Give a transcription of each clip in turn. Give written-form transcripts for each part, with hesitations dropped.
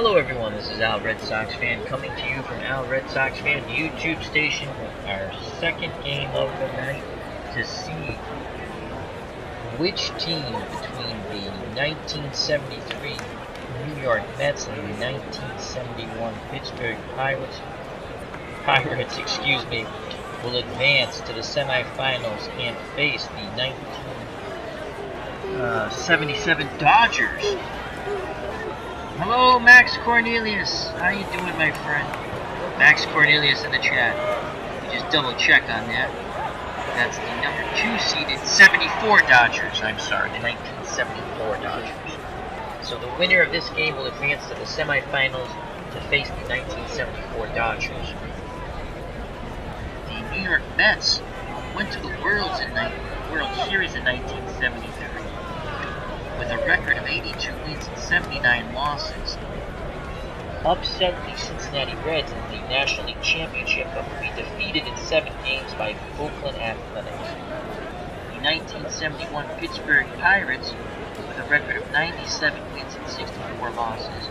Hello everyone, this is Al Red Sox Fan coming to you from Al Red Sox Fan YouTube station with our second game of the night to see which team between the 1973 New York Mets and the 1971 Pittsburgh Pirates will advance to the semifinals and face the 1977 Dodgers. Hello, Max Cornelius. How you doing, my friend? Max Cornelius in the chat. We just double check on that. That's the number 2 seeded 74 Dodgers. I'm sorry, the 1974 Dodgers. So the winner of this game will advance to the semifinals to face the 1974 Dodgers. The New York Mets went to the World Series in 1973. with a record of 82 wins and 79 losses, upset the Cincinnati Reds in the National League Championship, but would be defeated in 7 games by Oakland Athletics. The 1971 Pittsburgh Pirates, with a record of 97 wins and 64 losses,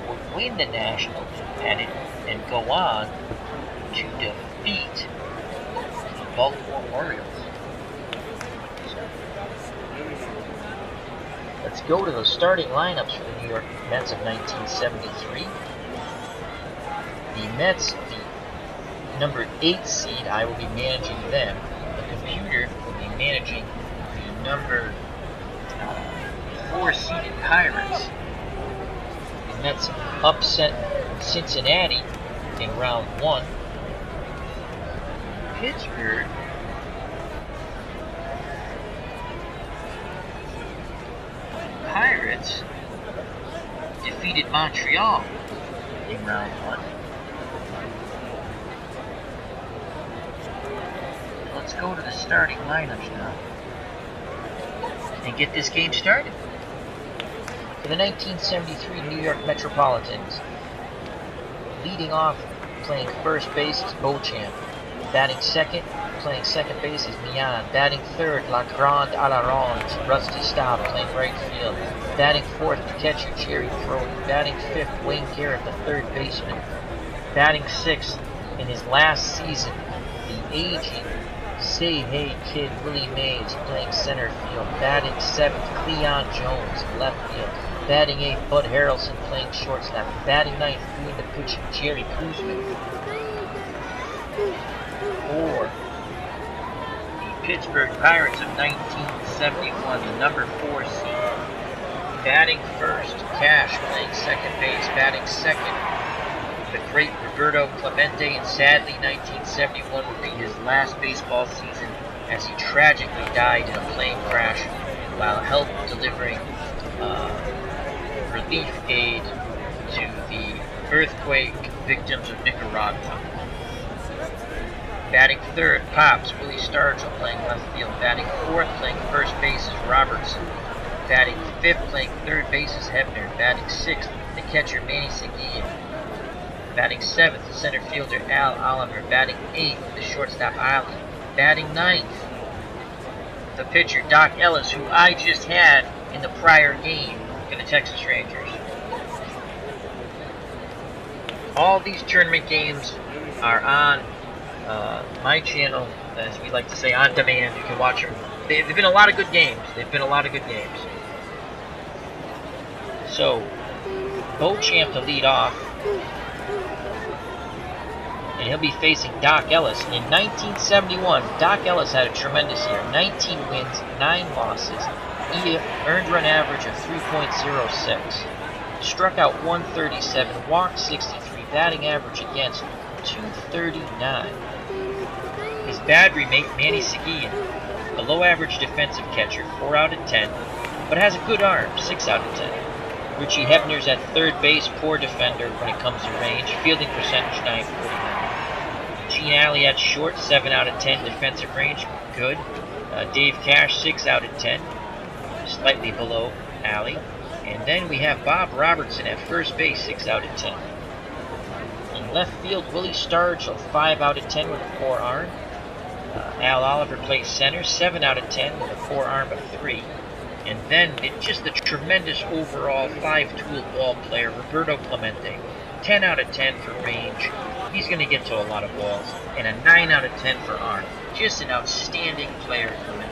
would win the National pennant and go on to defeat the Baltimore Orioles. Let's go to the starting lineups for the New York Mets of 1973. The Mets, the number 8 seed, I will be managing them. The computer will be managing the number 4 seeded Pirates. The Mets upset Cincinnati in round 1. Pittsburgh Pirates defeated Montreal in round 1. Let's go to the starting lineups now and get this game started. For the 1973 New York Metropolitans, leading off playing first base is Beauchamp. Batting second, playing second base is Mian. Batting third, La Grande à la Ronde, Rusty Staub, playing right field. Batting fourth, catcher Jerry Crowley. Batting fifth, Wayne Garrett, the third baseman. Batting sixth, in his last season, the aging Say Hey Kid Willie Mays, playing center field. Batting seventh, Cleon Jones, left field. Batting eighth, Bud Harrelson, playing shortstop. Batting ninth, doing the pitching, Jerry Kuzman. For the Pittsburgh Pirates of 1971, the number 4 seed. Batting first, Cash, playing second base. Batting second, the great Roberto Clemente, and sadly 1971 would be his last baseball season as he tragically died in a plane crash while help delivering relief aid to the earthquake victims of Nicaragua. Batting third, Pops, Willie Stargell, playing left field. Batting fourth, playing first base is Robertson. Batting fifth, playing third base is Hebner. Batting sixth, the catcher Manny Seguin. Batting seventh, the center fielder Al Oliver. Batting eighth, the shortstop Allen. Batting ninth, the pitcher Doc Ellis, who I just had in the prior game for the Texas Rangers. All these tournament games are on my channel, as we like to say, on demand. You can watch them. They've been a lot of good games. So, Beauchamp to lead off, and he'll be facing Doc Ellis. In 1971, Doc Ellis had a tremendous year. 19 wins, 9 losses. He earned run average of 3.06. Struck out 137, walked 63, batting average against 239. His bad roommate, Manny Seguin, a low-average defensive catcher, 4 out of 10, but has a good arm, 6 out of 10. Richie Hebner's at third base, poor defender when it comes to range, fielding percentage 949. Gene Alley at short, 7 out of 10, defensive range, good. Dave Cash, 6 out of 10, slightly below Alley. And then we have Bob Robertson at first base, 6 out of 10. In left field, Willie Stargell, 5 out of 10 with a poor arm. Al Oliver plays center, 7 out of 10 with a poor arm of 3. And then just the tremendous overall 5-tool ball player, Roberto Clemente. 10 out of 10 for range. He's going to get to a lot of balls. And a 9 out of 10 for arm. Just an outstanding player, Clemente.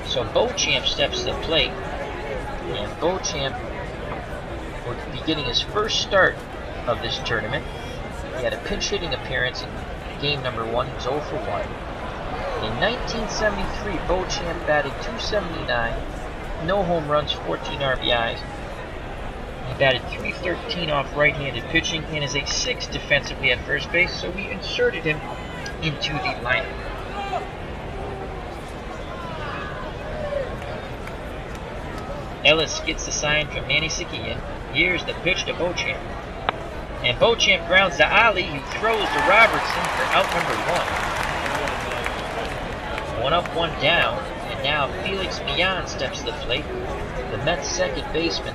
So Beauchamp steps to the plate. And Beauchamp will be getting his first start of this tournament. He had a pinch hitting appearance in game number 1. He was 0 for 1. In 1973, Beauchamp batted .279, no home runs, 14 RBIs. He batted .313 off right-handed pitching and is a 6 defensively at first base, so we inserted him into the lineup. Ellis gets the sign from Manny Seguin. Here's the pitch to Beauchamp. And Beauchamp grounds to Ali, who throws to Robertson for out number 1. 1 up, 1 down, and now Felix Millan steps to the plate. The Mets' second baseman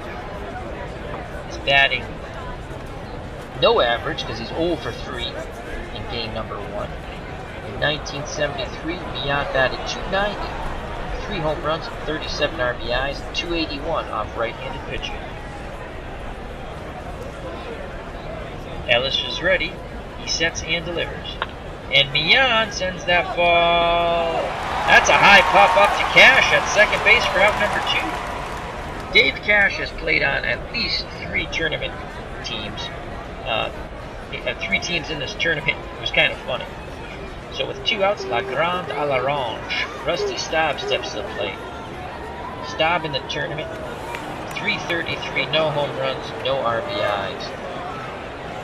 is batting no average because he's 0 for 3 in game number 1. In 1973, Millan batted .290, 3 home runs, 37 RBIs, 281 off right-handed pitching. Ellis is ready. He sets and delivers. And Millan sends that ball. That's a high pop up to Cash at second base for out number 2. Dave Cash has played on at least 3 tournament teams. 3 teams in this tournament. It was kind of funny. So with 2 outs, La Grande à l'Orange. Rusty Staub steps to the plate. Staub in the tournament. .333, no home runs, no RBIs.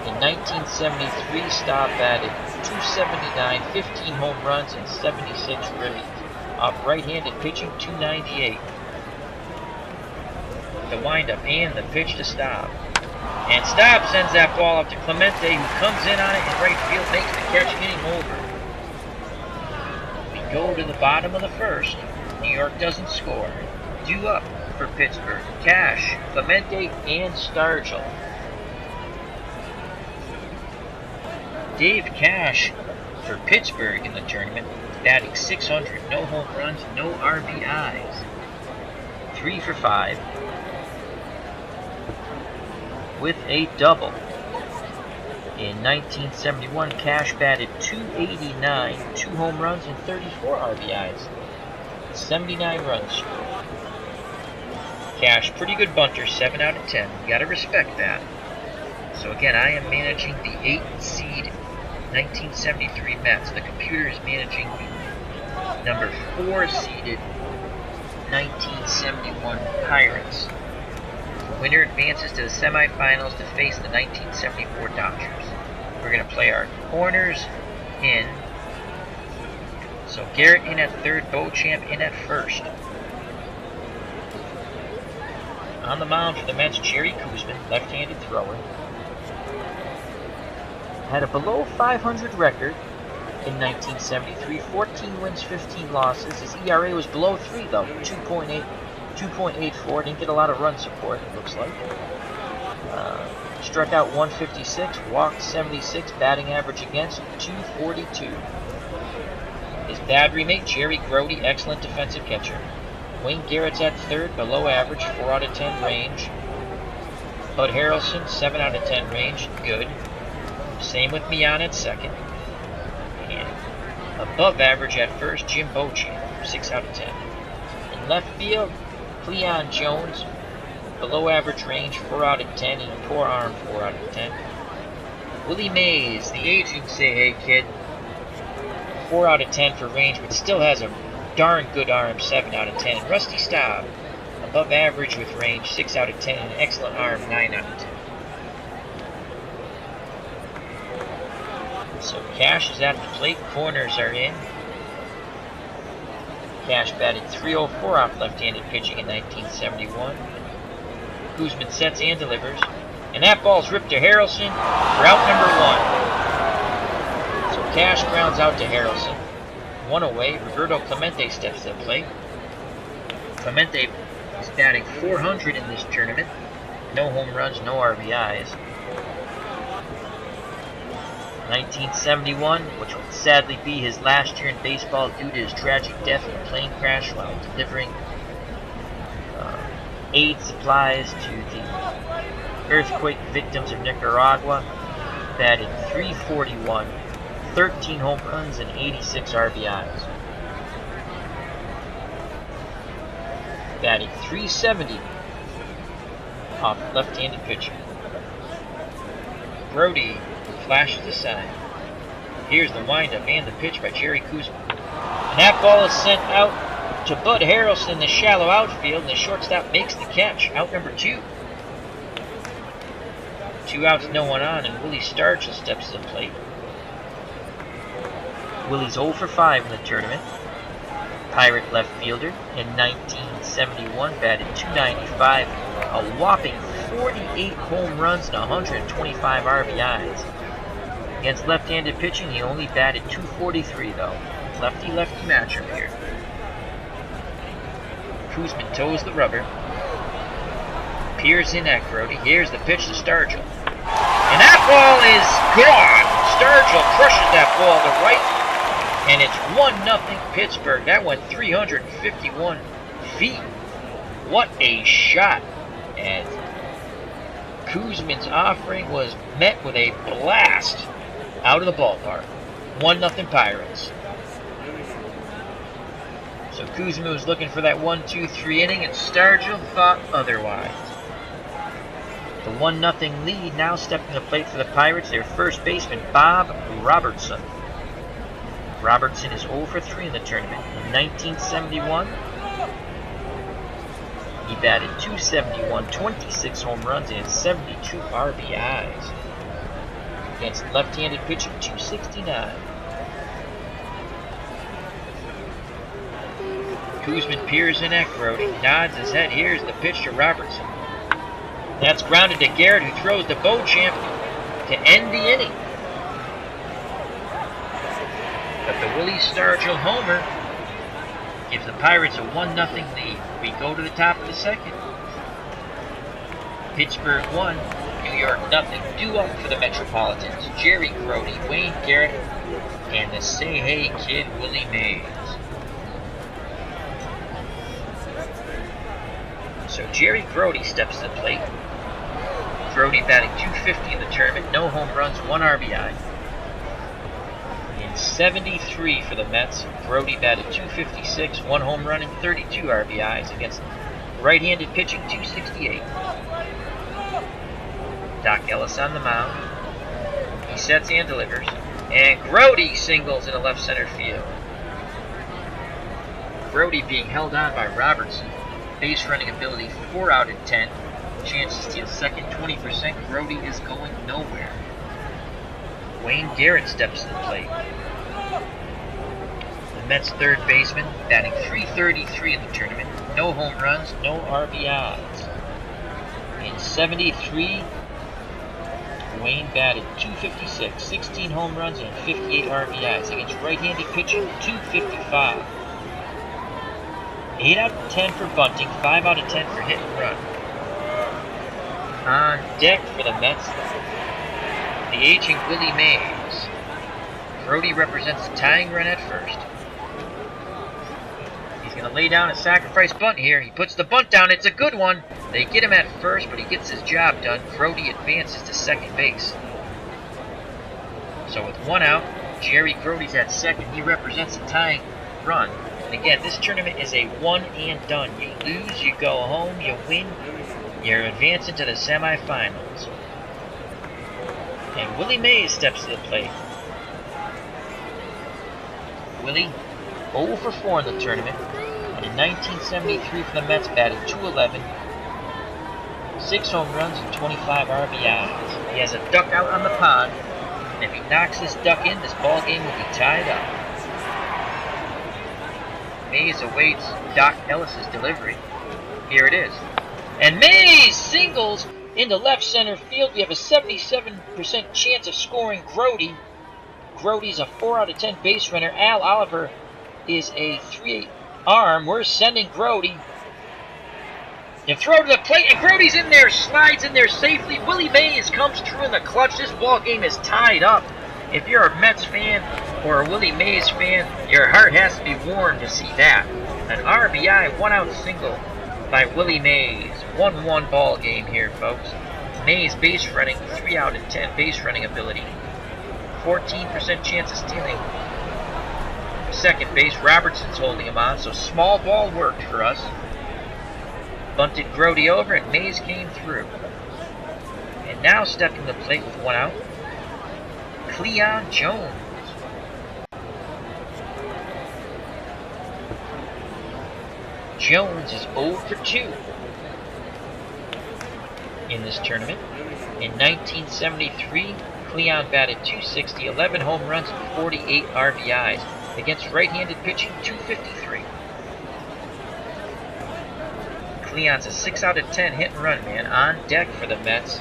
In 1973, Staub batted .279, 15 home runs, and 76 ribbies. Off right-handed pitching, .298. The windup and the pitch to Staub. And Staub sends that ball up to Clemente, who comes in on it in right field, makes the catch, hitting over. We go to the bottom of the first. New York doesn't score. 2 up for Pittsburgh. Cash, Clemente, and Stargell. Dave Cash for Pittsburgh in the tournament, batting .600, no home runs, no RBIs. 3 for 5 with a double. In 1971, Cash batted .289, 2 home runs, and 34 RBIs. 79 runs scored. Cash, pretty good bunter, 7 out of 10. You gotta respect that. So again, I am managing the 8 seed 1973 Mets. The computer is managing the number 4 seeded 1971 Pirates. The winner advances to the semifinals to face the 1974 Dodgers. We're going to play our corners in. So Garrett in at third, Beauchamp in at first. On the mound for the Mets, Jerry Koosman, left-handed thrower. Had a below .500 record in 1973, 14 wins, 15 losses. His ERA was below 3 though, 2.84. Didn't get a lot of run support, it looks like. Struck out 156, walked 76, batting average against .242. His bad remake, Jerry Grody, excellent defensive catcher. Wayne Garrett's at third, below average, 4 out of 10 range. Bud Harrelson, 7 out of 10 range, good. Same with Millan at second. And above average at first, Jim Beauchamp, 6 out of 10. In left field, Cleon Jones, below average range, 4 out of 10, and a poor arm, 4 out of 10. Willie Mays, the agents say, hey kid, 4 out of 10 for range, but still has a darn good arm, 7 out of 10. And Rusty Staub, above average with range, 6 out of 10, and an excellent arm, 9 out of 10. So Cash is at the plate, corners are in. Cash batted .304 off left-handed pitching in 1971. Koosman sets and delivers. And that ball's ripped to Harrelson for out number 1. So Cash grounds out to Harrelson. 1 away, Roberto Clemente steps to the plate. Clemente is batting .400 in this tournament. No home runs, no RBIs. 1971, which would sadly be his last year in baseball due to his tragic death in a plane crash while delivering aid supplies to the earthquake victims of Nicaragua. Batted .341, 13 home runs, and 86 RBIs. Batted .370 off left-handed pitcher. Brody flashes the sign. Here's the windup and the pitch by Jerry Koosman. And that ball is sent out to Bud Harrelson in the shallow outfield, and the shortstop makes the catch. Out number 2. 2 outs, no one on, and Willie Stargell steps to the plate. Willie's 0 for 5 in the tournament. Pirate left fielder in 1971, batted .295, a whopping 48 home runs and 125 RBIs. Against left-handed pitching, he only batted .243 though. Lefty-lefty matchup here. Koosman toes the rubber. Peers in at Brody. Here's the pitch to Stargell. And that ball is gone! Stargell crushes that ball to right. And it's 1-0 Pittsburgh. That went 351 feet. What a shot. And Koosman's offering was met with a blast out of the ballpark. 1-0 Pirates. So Koosman was looking for that 1-2-3 inning, and Stargell thought otherwise. The 1-0 lead now stepping to the plate for the Pirates, their first baseman, Bob Robertson. Robertson is 0 for 3 in the tournament. In 1971, he batted .271, 26 home runs, and 72 RBIs. Against left-handed pitching, .269. Koosman peers in at Brody, nods his head. Here's the pitch to Robertson. That's grounded to Garrett, who throws the Beauchamp to end the inning. But the Willie Stargell homer gives the Pirates a 1-0 lead. We go to the top of the second. Pittsburgh 1, New York 0. Due up for the Metropolitans. Jerry Grody, Wayne Garrett, and the Say Hey kid Willie Mays. So Jerry Grody steps to the plate. Grody batting .250 in the tournament, no home runs, 1 RBI. In 73 for the Mets, Grody batted .256, 1 home run, and 32 RBIs against right-handed pitching, .268. Doc Ellis on the mound. He sets and delivers. And Grody singles into left center field. Grody being held on by Robertson. Base running ability 4 out of 10. Chance to steal second 20%. Grody is going nowhere. Wayne Garrett steps to the plate. The Mets third baseman batting .333 in the tournament. No home runs, no RBIs. In 73, Wayne batted .256, 16 home runs and 58 RBIs against right-handed pitching, .255. 8 out of 10 for bunting, 5 out of 10 for hit and run. On deck for the Mets, the aging Willie Mays. Grody represents the tying run at first. He's going to lay down a sacrifice bunt here. He puts the bunt down. It's a good one. They get him at first, but he gets his job done. Grody advances to second base. So with 1 out, Jerry Grody's at second. He represents the tying run. And again, this tournament is a one and done. You lose, you go home, you win, you're advancing to the semifinals. And Willie Mays steps to the plate. Willie, 0 for 4 in the tournament. And in 1973 for the Mets, batted .211, 6 home runs and 25 RBIs. He has a duck out on the pond, and if he knocks this duck in, this ball game will be tied up. Mays awaits Doc Ellis's delivery. Here it is. And Mays singles into left center field. We have a 77% chance of scoring Grody. Grody's a 4 out of 10 base runner. Al Oliver is a 3 arm. We're sending Grody. You throw to the plate, and Grody's in there, slides in there safely. Willie Mays comes through in the clutch. This ball game is tied up. If you're a Mets fan or a Willie Mays fan, your heart has to be warmed to see that. An RBI one-out single by Willie Mays. 1-1 ball game here, folks. Mays base running, 3 out of 10 base running ability. 14% chance of stealing second base. Robertson's holding him on, so small ball worked for us. Bunted Grody over, and Mays came through. And now stepping to the plate with 1 out, Cleon Jones. Jones is 0 for 2 in this tournament. In 1973, Cleon batted .260, 11 home runs, and 48 RBIs. Against right-handed pitching, .253. Cleon's a 6 out of 10 hit and run man. On deck for the Mets,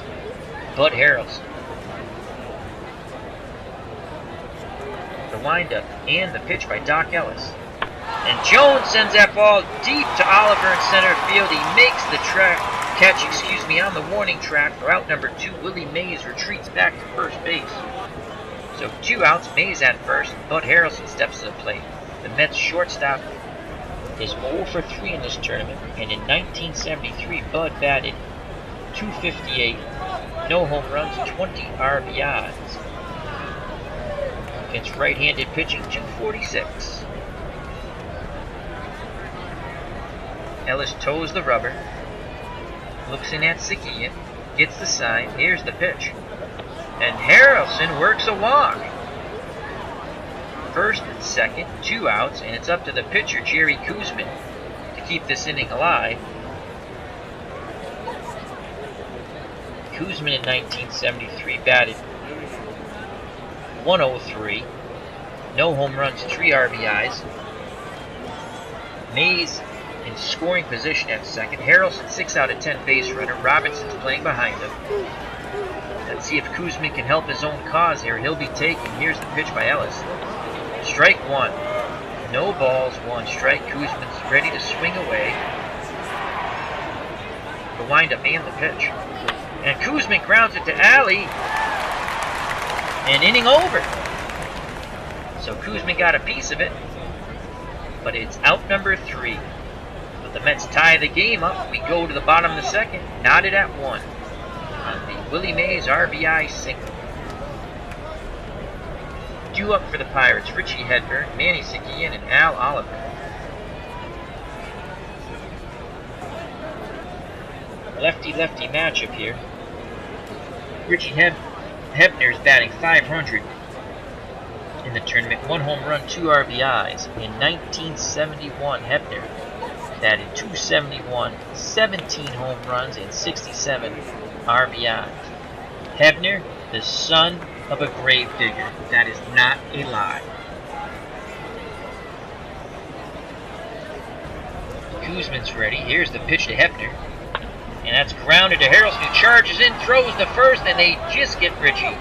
Bud Harrelson. The windup and the pitch by Doc Ellis. And Jones sends that ball deep to Oliver in center field. He makes the catch on the warning track for out number 2. Willie Mays retreats back to first base. So 2 outs, Mays at first, and Bud Harrelson steps to the plate. The Mets shortstop is 0 for 3 in this tournament, and in 1973, Bud batted .258, no home runs, 20 RBIs. Against right-handed pitching, .246. Ellis toes the rubber, looks in at Seguin, gets the sign, here's the pitch. And Harrelson works a walk. First and second, 2 outs, and it's up to the pitcher, Jerry Koosman, to keep this inning alive. Koosman in 1973 batted .103, no home runs, 3 RBIs. Mays in scoring position at second. Harrelson 6 out of 10 base runner. Robinson's playing behind him. Let's see if Koosman can help his own cause here. He'll be taken. Here's the pitch by Ellis. Strike 1. No balls, 1 strike. Koosman's ready to swing away. The windup and the pitch. And Koosman grounds it to Alley. And inning over. So Koosman got a piece of it. But it's out number 3. But the Mets tie the game up. We go to the bottom of the second. Knotted at 1. On the Willie Mays RBI single. Due up for the Pirates, Richie Hedberg, Manny Seguin, and Al Oliver. Lefty-lefty matchup here. Richie Hebner's batting .500 in the tournament. 1 home run, 2 RBIs. In 1971, Hebner batted .271, 17 home runs, and 67 RBIs. Hebner, the son of a grave digger. That is not a lie. Koosman's ready. Here's the pitch to Hebner. And that's grounded to Harrelson, who charges in, throws the first, and they just get Richie.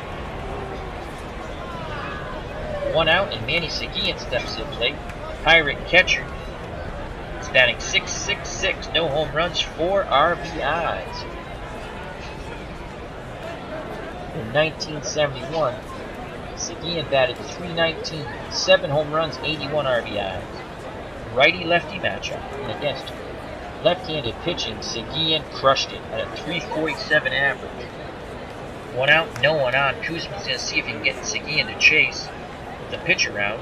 1 out, and Manny Seguin steps to the plate. Pirate catcher. It's batting .666, no home runs, 4 RBIs. In 1971, Seguin batted .319, 7 home runs, 81 RBIs. Righty-lefty matchup, and against left-handed pitching, Seguin crushed it at a .347 average. 1 out, no one on. Koosman's going to see if he can get Seguin to chase with the pitch around.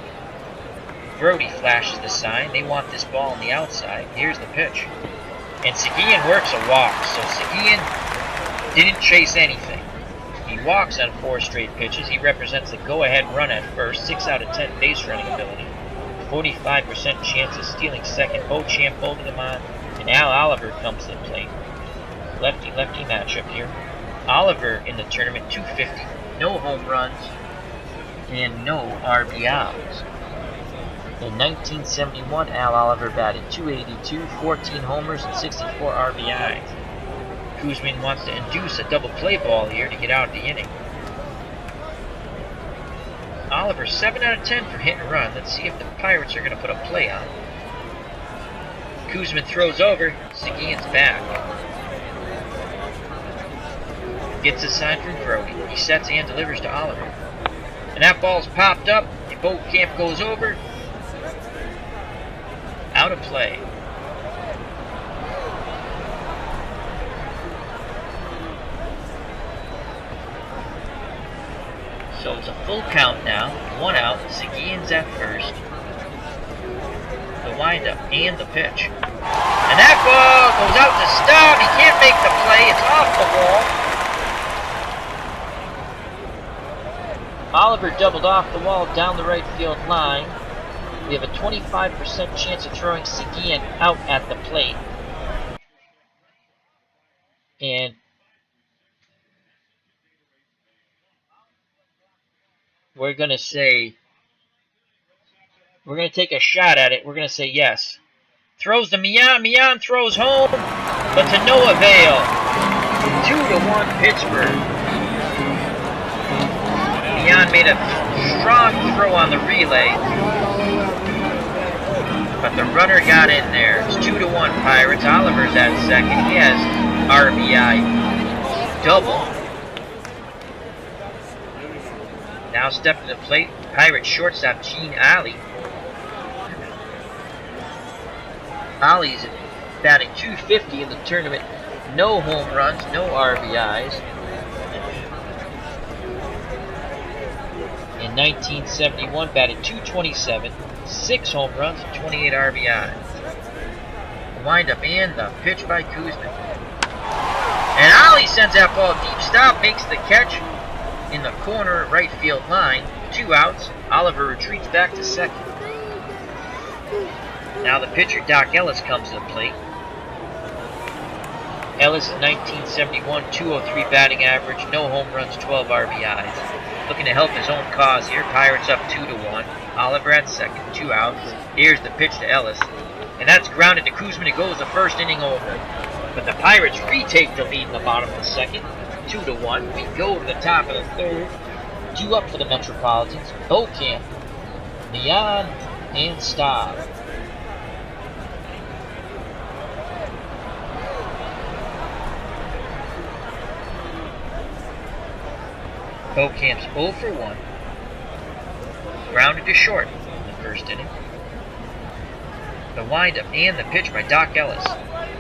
Grody flashes the sign. They want this ball on the outside. Here's the pitch. And Seguin works a walk, so Seguin didn't chase anything. He walks on 4 straight pitches. He represents a go-ahead run at first, 6 out of 10 base running ability, 45% chance of stealing second. Beauchamp holding him on, and Al Oliver comes to the plate. Lefty-lefty matchup here. Oliver in the tournament, .250, no home runs, and no RBIs. In 1971, Al Oliver batted .282, 14 homers, and 64 RBIs. Koosman wants to induce a double play ball here to get out of the inning. Oliver 7 out of 10 for hit and run. Let's see if the Pirates are going to put a play on. Koosman throws over. Seguin's back. Gets a sign from Grody. He sets and delivers to Oliver. And that ball's popped up. And Beauchamp goes over. Out of play. So it's a full count now. 1 out. Seguin's at first. The windup and the pitch. And that ball goes out to Staub. He can't make the play. It's off the wall. Oliver doubled off the wall down the right field line. We have a 25% chance of throwing Seguin out at the plate. And we're going to take a shot at it. We're going to say yes. Throws to Millan. Millan throws home, but to no avail. 2-1 Pittsburgh. Millan made a strong throw on the relay, but the runner got in there. It's 2-1 Pirates. Oliver's at second. He has RBI double. Now stepping to the plate, Pirates shortstop Gene Alley. Ollie's batting .250 in the tournament. No home runs, no RBIs. In 1971, batted .227, 6 home runs, 28 RBIs. Windup and the pitch by Koosman. And Ollie sends that ball deep. Staub makes the catch in the corner right field line. 2 outs. Oliver retreats back to second. Now the pitcher, Doc Ellis, comes to the plate. Ellis in 1971, .203 batting average, no home runs, 12 RBIs. Looking to help his own cause here. Pirates up 2-1. Oliver at second, 2 outs. Here's the pitch to Ellis. And that's grounded to Koosman. It goes the first inning over. But the Pirates retake the lead in the bottom of the second, 2-1. We go to the top of the third. 2 up for the Metropolitans. Beauchamp, Millan, and Staub. Beauchamp's 0 for 1. Grounded to short in the first inning. The windup and the pitch by Doc Ellis.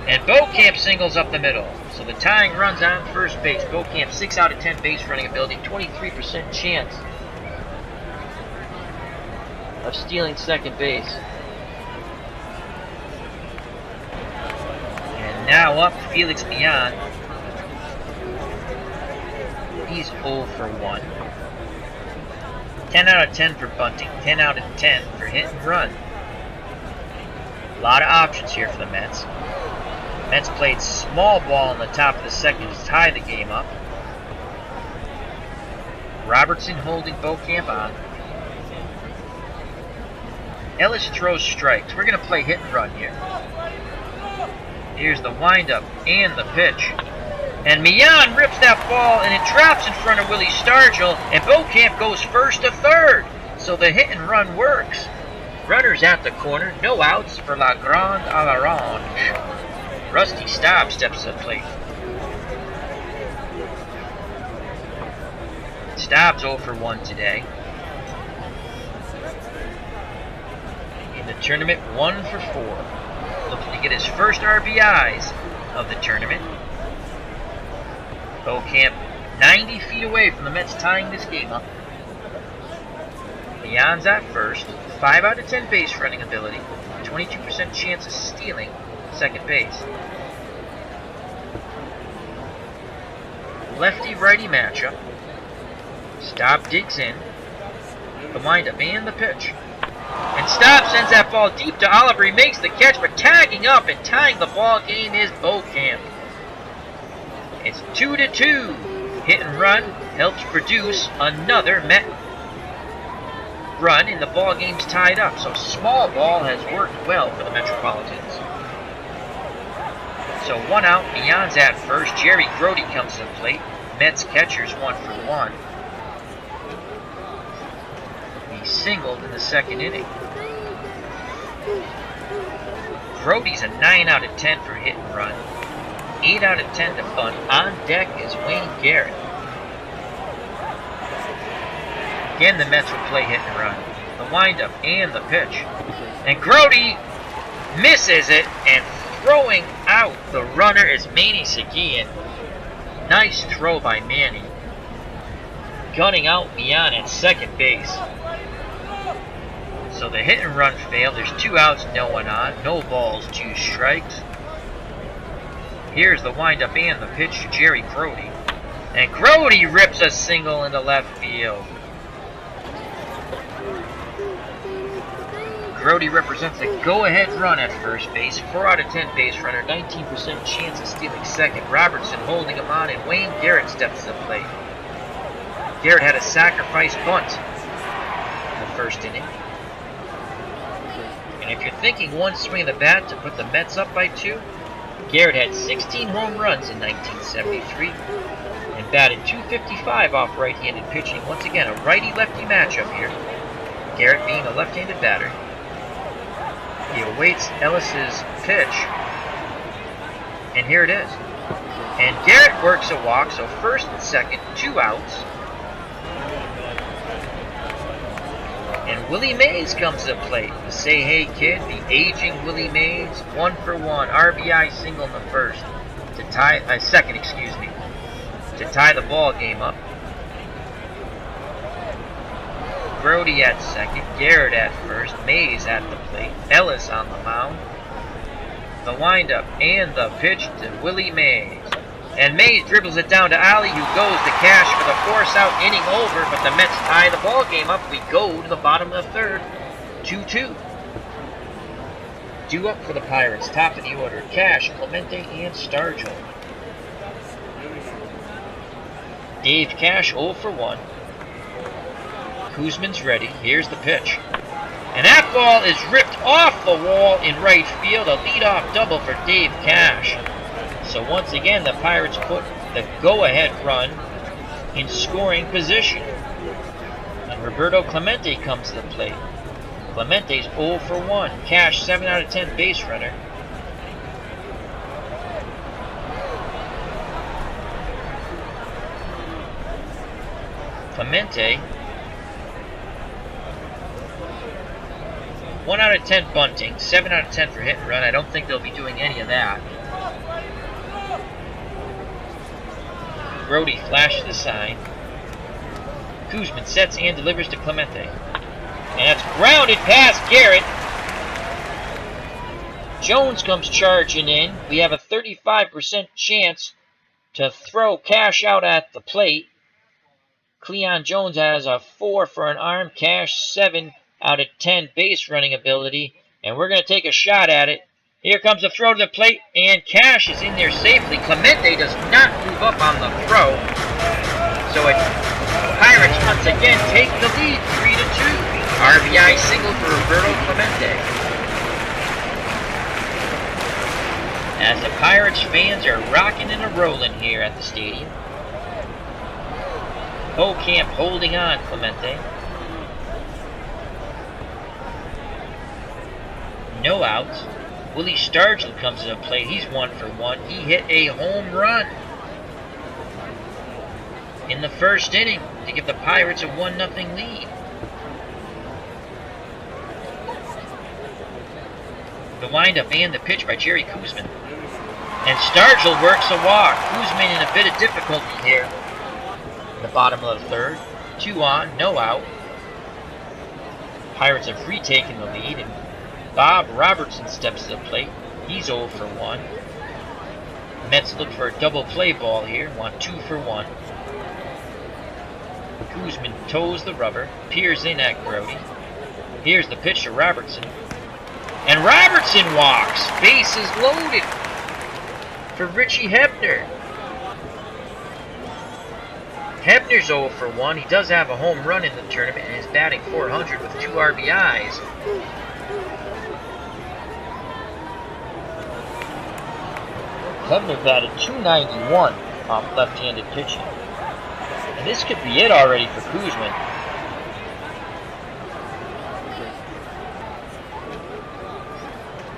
And Beauchamp singles up the middle. So the tying runs on first base. Beauchamp 6 out of 10 base running ability, 23% chance of stealing second base. And now up Felix Millan. He's 0 for 1. 10 out of 10 for bunting, 10 out of 10 for hit and run. A lot of options here for the Mets. Mets played small ball in the top of the second to tie the game up. Robertson holding Beauchamp on. Ellis throws strikes. We're going to play hit and run here. Here's the windup and the pitch. And Millan rips that ball, and it drops in front of Willie Stargell, and Beauchamp goes first to third. So the hit and run works. Runners at the corner, no outs for La Grande à l'Orange. Rusty Staub steps to the plate. Staub's 0 for 1 today. In the tournament, 1 for 4. Looking to get his first RBIs of the tournament. Beauchamp 90 feet away from the Mets tying this game up. Millan's at first, 5 out of 10 base running ability, 22% chance of stealing second base. Lefty-righty matchup. Staub digs in. The windup and the pitch. And Staub sends that ball deep to Oliver. He makes the catch, but tagging up and tying the ball game is Beauchamp. It's 2-2. Hit and run helps produce another Met run, and the ball game's tied up. So small ball has worked well for the Metropolitans. So 1 out. Millan's at first. Jerry Grody comes to the plate. Mets catcher's 1 for 1. He singled in the second inning. Grody's a 9 out of 10 for hit and run. 8 out of 10 to bunt. On deck is Wayne Garrett. Again, the Mets will play hit and run. The windup and the pitch. And Grody misses it, and throwing out the runner is Manny Seguin. Nice throw by Manny. Gunning out beyond at second base. So the hit and run failed. There's 2 outs, no one on. No balls, 2 strikes. Here's the windup and the pitch to Jerry Grody. And Grody rips a single into left field. Grody represents a go-ahead run at first base. 4 out of 10 base runner, 19% chance of stealing second. Robertson holding him on, and Wayne Garrett steps to the plate. Garrett had a sacrifice bunt in the first inning. And if you're thinking one swing of the bat to put the Mets up by 2, Garrett had 16 home runs in 1973 and batted .255 off right-handed pitching. Once again, a righty-lefty matchup here. Garrett being a left-handed batter. He awaits Ellis's pitch, and here it is. And Garrett works a walk, so first and second, 2 outs. And Willie Mays comes to the plate. The Say Hey Kid, the aging Willie Mays, 1 for 1, RBI single in the first to tie, second, to tie the ball game up. Grody at second, Garrett at first, Mays at the plate, Ellis on the mound. The windup and the pitch to Willie Mays. And Mays dribbles it down to Ali, who goes to Cash for the force-out, inning over, but the Mets tie the ball game up. We go to the bottom of the third, 2-2. Due up for the Pirates, top of the order, Cash, Clemente, and Stargell. Dave Cash 0 for 1. Kuzman's ready. Here's the pitch. And that ball is ripped off the wall in right field. A leadoff double for Dave Cash. So once again, the Pirates put the go-ahead run in scoring position. And Roberto Clemente comes to the plate. Clemente's 0 for 1. Cash 7 out of 10 base runner. Clemente 1 out of 10 bunting, 7 out of 10 for hit and run. I don't think they'll be doing any of that. Grody flashes the sign. Kuzman sets and delivers to Clemente. And that's grounded past Garrett. Jones comes charging in. We have a 35% chance to throw Cash out at the plate. Cleon Jones has a 4 for an arm. Cash 7 out of 10 base running ability. And we're going to take a shot at it. Here comes the throw to the plate, and Cash is in there safely. Clemente does not move up on the throw. So Pirates once again take the lead 3-2. RBI single for Roberto Clemente. As the Pirates fans are rocking and rolling here at the stadium. Hocamp holding on Clemente. No outs. Willie Stargell comes to the plate. He's 1 for 1. He hit a home run in the first inning to give the Pirates a 1-0 lead. The windup and the pitch by Jerry Kuzman. And Stargell works a walk. Kuzman in a bit of difficulty here in the bottom of the third. 2 on, no out. Pirates have retaken the lead, and Bob Robertson steps to the plate. He's 0 for 1. Mets look for a double play ball here. Want 2 for 1. Kuzman toes the rubber. Peers in at Grody. Here's the pitch to Robertson. And Robertson walks. Bases loaded for Richie Hebner. Hebner's 0 for 1. He does have a home run in the tournament and is batting .400 with 2 RBIs. Hebner batted .291 off left-handed pitching. And this could be it already for Kuzman.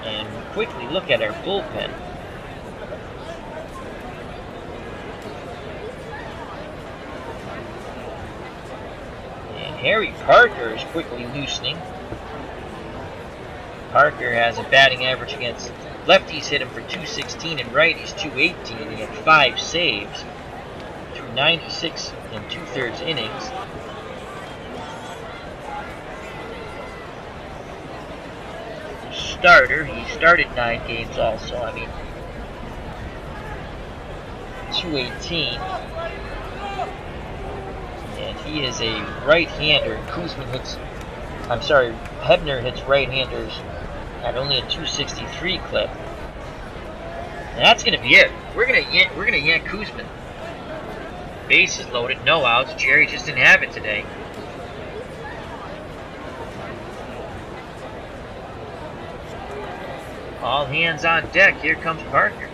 And quickly look at our bullpen. And Harry Parker is quickly loosening. Parker has a batting average against lefties, hit him for .216 and righties .218. He had 5 saves through 96 and 2/3 innings. Starter, he started 9 games also. I mean, .218. And he is a right-hander. Hebner hits right-handers at only a .263 clip. And that's gonna be it. We're gonna yank Koosman. Bases loaded, no outs. Jerry just didn't have it today. All hands on deck. Here comes Parker.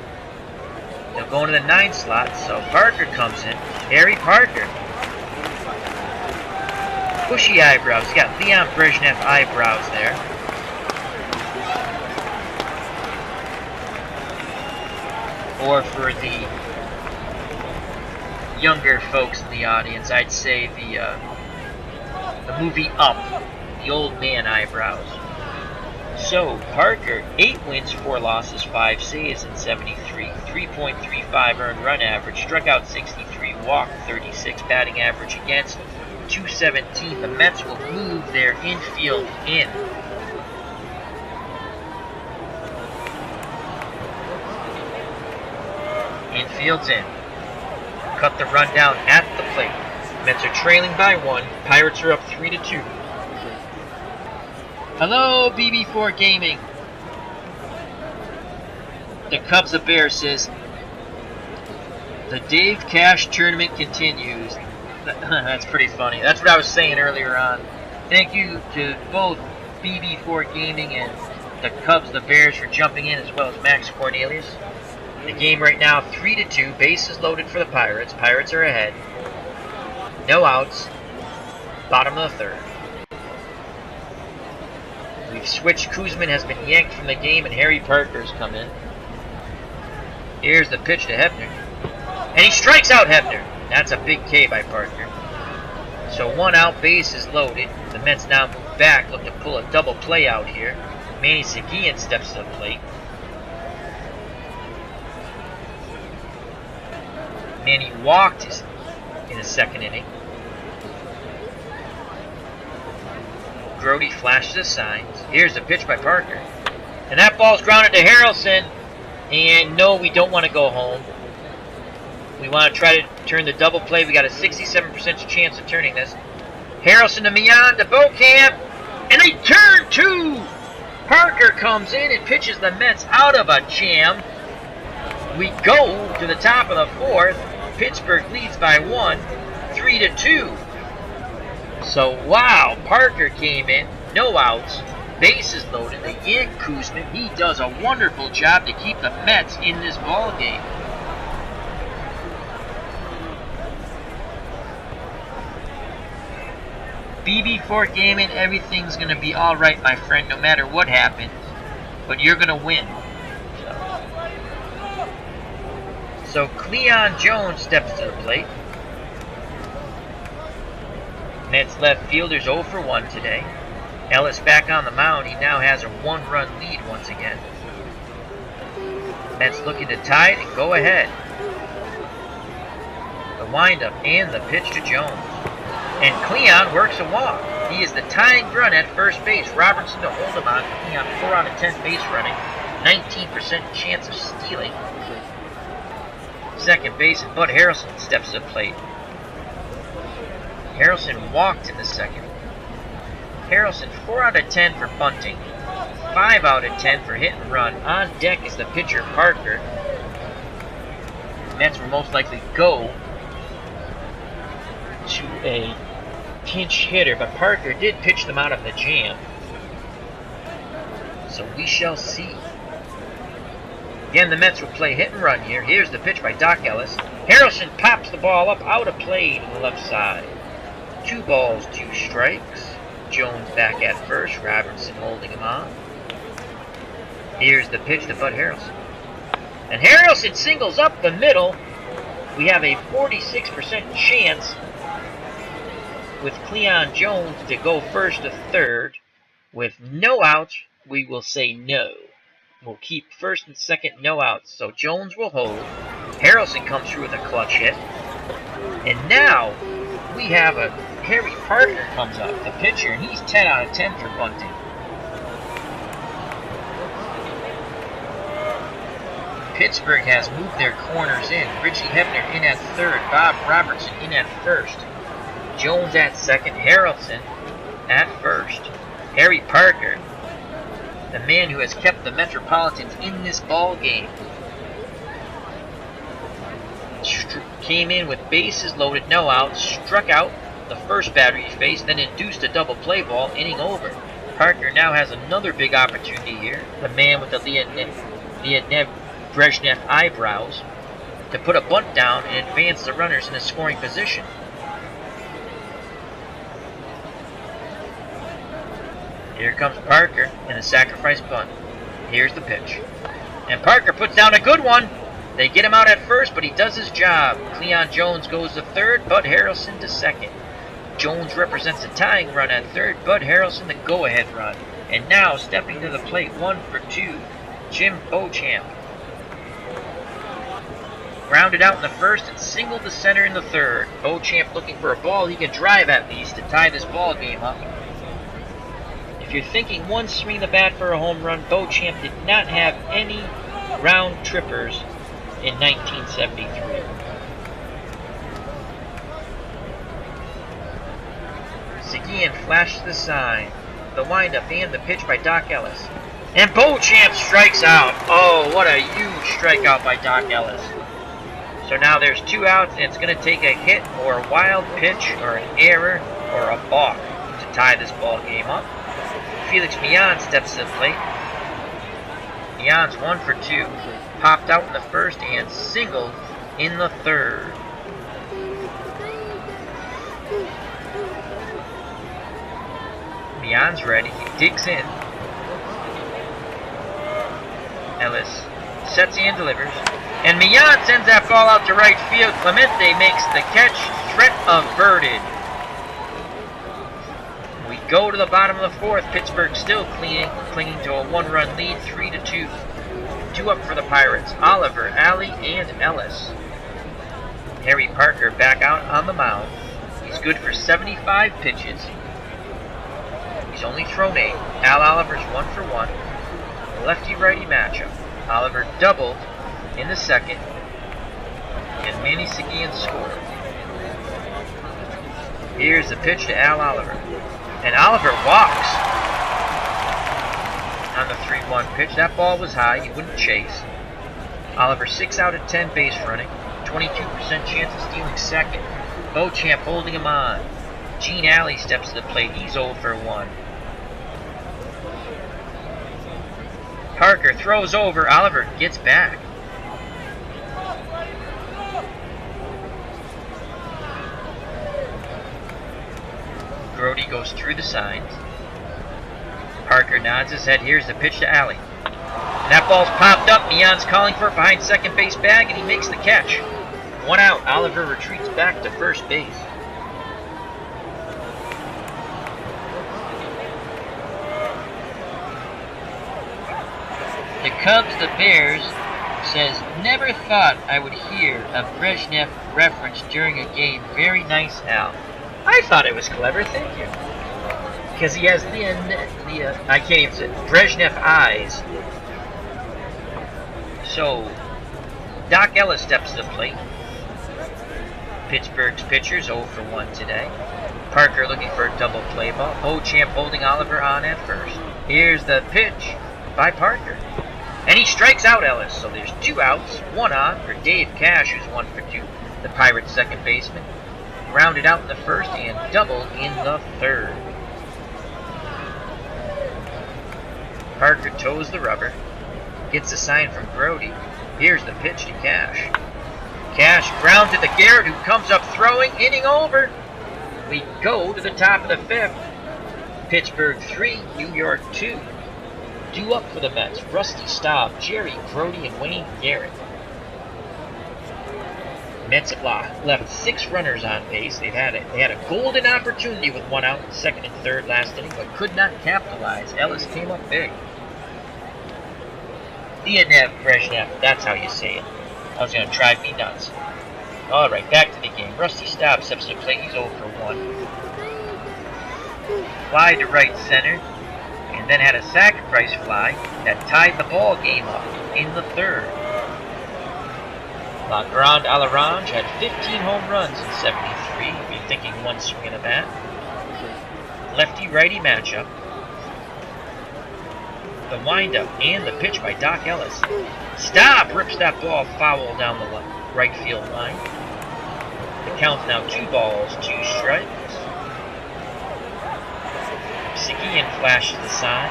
They'll go into the 9th slot, so Parker comes in. Harry Parker. Bushy eyebrows. He's got Leon Brezhnev eyebrows there. Or for the younger folks in the audience, I'd say the movie Up, the old man eyebrows. So, Parker, 8 wins, 4 losses, 5 saves in 73, 3.35 earned run average, struck out 63, walked 36, batting average against .217. The Mets will move their infield in. Infield's in. Cut the run down at the plate. Mets are trailing by 1. Pirates are up 3-2. Hello, BB4 Gaming. The Cubs of Bears says, the Dave Cash tournament continues. That's pretty funny. That's what I was saying earlier on. Thank you to both BB4 Gaming and the Cubs, the Bears, for jumping in, as well as Max Cornelius. The game right now, 3-2. Bases loaded for the Pirates. Pirates are ahead. No outs. Bottom of the 3rd. We've switched. Koosman has been yanked from the game, and Harry Parker's come in. Here's the pitch to Hebner. And he strikes out Hebner. That's a big K by Parker. So 1 out, bases loaded. The Mets now move back, look to pull a double play out here. Manny Seguin steps to the plate. Manny walked in the 2nd inning. Grody flashes the signs. Here's the pitch by Parker. And that ball's grounded to Harrelson. And no, we don't want to go home. We want to try to turn the double play. We got a 67% chance of turning this. Harrelson to Mian to Beaucamp. And they turn 2! Parker comes in and pitches the Mets out of a jam. We go to the top of the 4th. Pittsburgh leads by 1, 3-2. So, wow, Parker came in, no outs, bases loaded. They yank Koosman. He does a wonderful job to keep the Mets in this ball game. BB4 Gaming, everything's going to be alright, my friend, no matter what happens. But you're going to win. So Cleon Jones steps to the plate. Mets left fielder's 0 for 1 today. Ellis back on the mound. He now has a 1-run lead once again. Mets looking to tie it and go ahead. The windup and the pitch to Jones. And Cleon works a walk. He is the tying run at first base. Robertson to hold him on. Cleon 4 out of 10 base running. 19% chance of stealing. Second base, and Bud Harrelson steps to the plate. Harrelson walked in the 2nd. Harrelson 4 out of 10 for bunting. 5 out of 10 for hit and run. On deck is the pitcher Parker. The Mets will most likely go to a pinch hitter, but Parker did pitch them out of the jam. So we shall see. Again, the Mets will play hit and run here. Here's the pitch by Doc Ellis. Harrelson pops the ball up out of play to the left side. 2 balls, 2 strikes. Jones back at first. Robertson holding him on. Here's the pitch to Bud Harrelson. And Harrelson singles up the middle. We have a 46% chance with Cleon Jones to go first to third. With no outs, we will say no. We'll keep first and second no outs. So Jones will hold. Harrelson comes through with a clutch hit. And now we have a Harry Parker comes up, the pitcher, and he's 10 out of 10 for bunting. Pittsburgh has moved their corners in. Richie Hebner in at third, Bob Robertson in at first, Jones at second, Harrelson at first. Harry Parker, the man who has kept the Metropolitans in this ball game, came in with bases loaded, no outs, struck out the first batter he faced, then induced a double play ball, inning over. Parker now has another big opportunity here, the man with the Leonid Brezhnev eyebrows, to put a bunt down and advance the runners in a scoring position. Here comes Parker in a sacrifice bunt. Here's the pitch. And Parker puts down a good one. They get him out at first, but he does his job. Cleon Jones goes to third, Bud Harrelson to second. Jones represents the tying run at third, Bud Harrelson the go-ahead run. And now, stepping to the plate, 1 for 2, Jim Beauchamp. Grounded out in the first and singled to center in the third. Beauchamp looking for a ball he can drive at least to tie this ball game up. If you're thinking one swing of the bat for a home run, Beauchamp did not have any round trippers in 1973. Seguin flashes the sign, the windup and the pitch by Doc Ellis. And Beauchamp strikes out. Oh, what a huge strikeout by Doc Ellis. So now there's 2 outs, and it's going to take a hit or a wild pitch or an error or a balk to tie this ball game up. Felix Millan steps to the plate. Millan's 1 for 2. Popped out in the first and singled in the third. Millan's ready. He digs in. Ellis sets and delivers. And Millan sends that ball out to right field. Clemente makes the catch. Threat averted. We go to the bottom of the fourth. Pittsburgh still clinging to a 1-run lead, 3-2. 2 up for the Pirates. Oliver, Alley, and Ellis. Harry Parker back out on the mound. He's good for 75 pitches. He's only thrown 8. Al Oliver's 1 for 1. Lefty-righty matchup. Oliver doubled in the second, and Manny Seguin scored. Here's the pitch to Al Oliver. And Oliver walks on the 3-1 pitch. That ball was high. He wouldn't chase. Oliver 6 out of 10 base running. 22% chance of stealing second. Beauchamp holding him on. Gene Alley steps to the plate. He's 0 for 1. Parker throws over. Oliver gets back. Brody goes through the signs. Parker nods his head. Here's the pitch to Alley. And that ball's popped up. Millan's calling for it behind second base bag, and he makes the catch. 1 out. Oliver retreats back to first base. The Cubs, the Bears, says, never thought I would hear a Brezhnev reference during a game. Very nice, Al. I thought it was clever, thank you. Because he has I can't even say it, Brezhnev eyes. So, Doc Ellis steps to the plate. Pittsburgh's pitchers 0 for 1 today. Parker looking for a double play ball. Beauchamp holding Oliver on at first. Here's the pitch by Parker. And he strikes out Ellis, so there's 2 outs, 1 on for Dave Cash, who's 1 for 2. The Pirates' second baseman. Grounded out in the first and doubled in the third. Parker toes the rubber. Gets a sign from Brody. Here's the pitch to Cash. Cash ground to the Garrett, who comes up throwing. Inning over. We go to the top of the 5th. Pittsburgh 3, New York 2. Due up for the Mets, Rusty Staub, Jerry Brody, and Wayne Garrett. Mets have left 6 runners on base. They had a golden opportunity with 1 out, 2nd and 3rd last inning, but could not capitalize. Ellis came up big. Dianev Brezhnev, that's how you say it. I was going to drive me nuts. All right, back to the game. Rusty Staub steps to the plate. He's 0 for 1. Fly to right center, and then had a sacrifice fly that tied the ball game up in the 3rd. La Grande à l'Orange had 15 home runs in 73, if you're thinking one swing of that. Lefty-righty matchup. The windup and the pitch by Doc Ellis. Stop! Rips that ball foul down the right field line. The count's now 2 balls, 2 strikes. Seguin flashes the sign.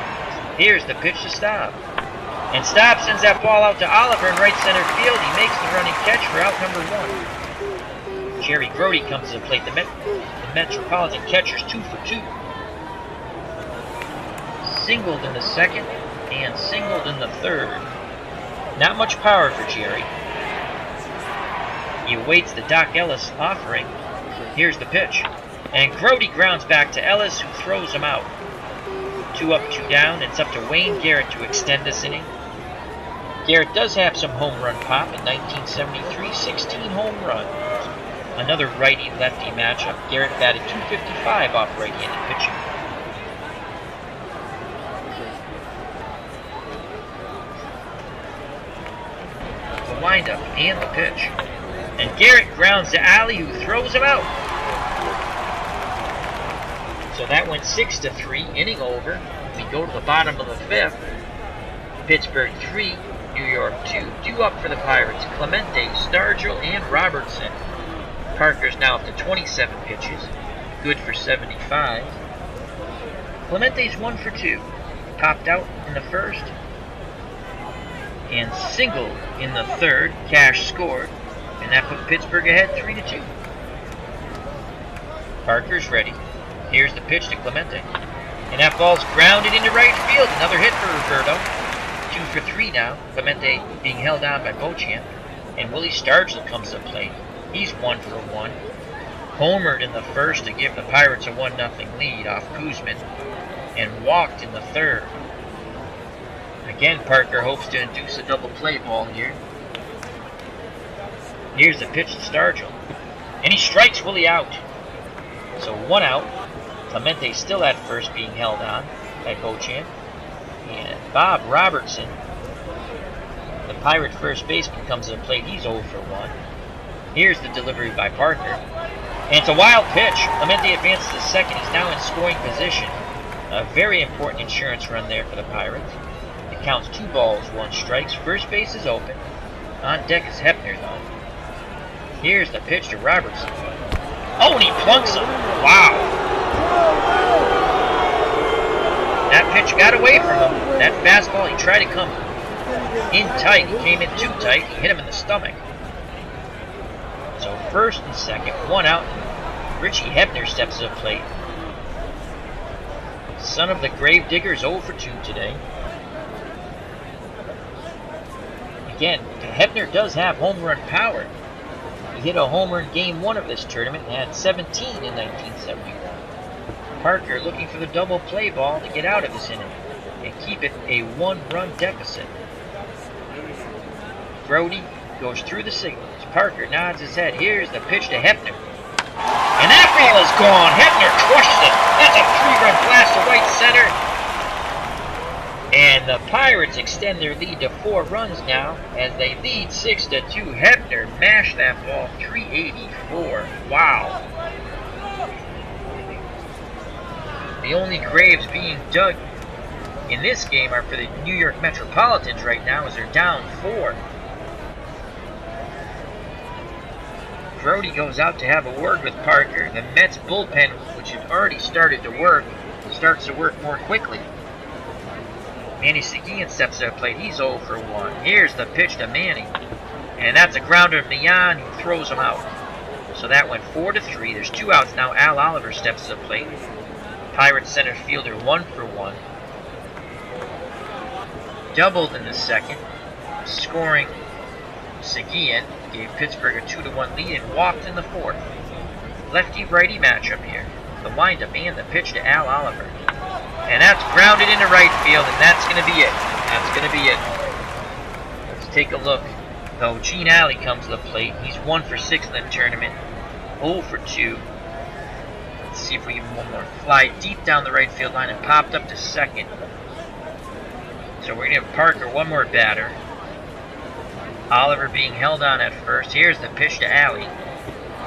Here's the pitch to Staub. And Staub sends that ball out to Oliver in right center field. He makes the running catch for out number 1. Jerry Grody comes to the plate. The Metropolitan catcher's 2 for 2. Singled in the 2nd and singled in the 3rd. Not much power for Jerry. He awaits the Doc Ellis offering. Here's the pitch. And Grody grounds back to Ellis, who throws him out. 2 up, 2 down. It's up to Wayne Garrett to extend this inning. Garrett does have some home run pop in 1973, 16 home runs. Another righty-lefty matchup. Garrett batted .255 off right-handed pitching. The windup and the pitch. And Garrett grounds to Alley, who throws him out. So that went 6-3, inning over. We go to the bottom of the 5th. Pittsburgh 3, New York 2. Due up for the Pirates, Clemente, Stargell, and Robertson. Parker's now up to 27 pitches, good for 75. Clemente's 1 for 2. Popped out in the 1st and singled in the 3rd. Cash scored, and that put Pittsburgh ahead 3-2. Parker's ready. Here's the pitch to Clemente. And that ball's grounded into right field. Another hit for Roberto. 2 for 3 now. Clemente being held on by Beauchamp. And Willie Stargell comes to the plate. He's 1 for 1. Homered in the 1st to give the Pirates a 1-0 lead off Kuzman. And walked in the 3rd. Again, Parker hopes to induce a double play ball here. Here's the pitch to Stargell. And he strikes Willie out. So 1 out. Clemente still at first, being held on by Beauchamp. And Bob Robertson, the Pirate first baseman, comes to the plate. He's 0 for 1. Here's the delivery by Parker. And it's a wild pitch. Clemente advances to 2nd. He's now in scoring position. A very important insurance run there for the Pirates. It counts 2 balls, 1 strike. First base is open. On deck is Hepner, though. Here's the pitch to Robertson. Oh, and he plunks him. Wow. That pitch got away from him. That fastball, he tried to come in tight. He came in too tight. He hit him in the stomach. So 1st and 2nd, 1 out. Richie Hebner steps to the plate. Son of the Gravedigger is 0 for 2 today. Again, Hebner does have home run power. He hit a homer in Game 1 of this tournament and had 17 in 1971. Parker looking for the double play ball to get out of this inning and keep it a 1-run deficit. Grody goes through the signals. Parker nods his head. Here's the pitch to Hebner. And that ball is gone. Hebner crushes it. That's a 3-run blast to right center. And the Pirates extend their lead to 4 runs now as they lead 6-2. Hebner mashed that ball 384. Wow. The only graves being dug in this game are for the New York Metropolitans right now as they're down 4. Grody goes out to have a word with Parker. The Mets bullpen, which had already started to work, starts to work more quickly. Manny Seguin steps to the plate. He's 0 for 1. Here's the pitch to Manny. And that's a grounder to Millan, who throws him out. So that went 4-3. There's 2 outs now. Al Oliver steps to the plate. Pirates center fielder 1 for 1. Doubled in the 2nd, scoring Seguin gave Pittsburgh a 2-1 lead and walked in the fourth. Lefty-righty matchup here. The windup and the pitch to Al Oliver. And that's grounded into right field, and that's going to be it. That's going to be it. Let's take a look. Though Gene Alley comes to the plate. He's 1 for 6 in the tournament. 0 for 2. Let's see if we get one more. Fly deep down the right field line and popped up to second. So we're going to have Parker, one more batter. Oliver being held on at first. Here's the pitch to Alley.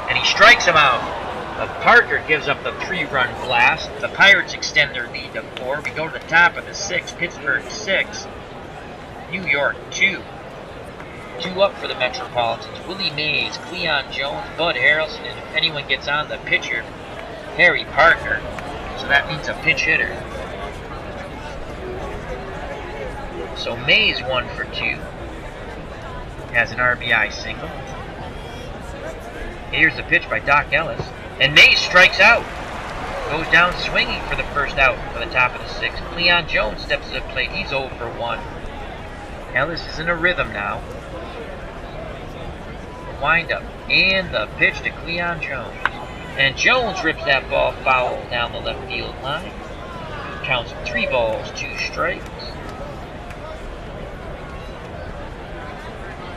And he strikes him out. But Parker gives up the 3-run blast. The Pirates extend their lead to 4. We go to the top of the 6th. Pittsburgh 6. New York 2. 2 up for the Metropolitans. Willie Mays, Cleon Jones, Bud Harrelson, and if anyone gets on, the pitcher, Harry Parker. So that means a pinch hitter. So Mays 1 for 2. Has an RBI single. Here's the pitch by Doc Ellis. And Mays strikes out. Goes down swinging for the first out for the top of the 6th. Cleon Jones steps to the plate. He's 0 for 1. Ellis is in a rhythm now. The windup and the pitch to Cleon Jones. And Jones rips that ball foul down the left field line. Counts 3 balls, 2 strikes.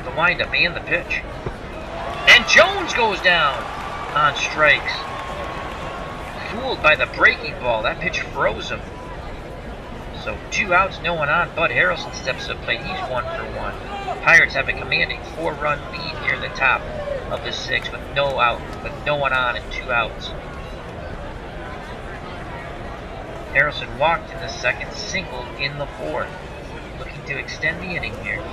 The windup and the pitch. And Jones goes down on strikes. Fooled by the breaking ball. That pitch froze him. So 2 outs, no one on. Bud Harrelson steps to the plate. He's 1 for 1. Pirates have a commanding 4-run lead near the top of the 6th with no one on and 2 outs. Harrelson walked in the 2nd, singled in the 4th. Looking to extend the inning here.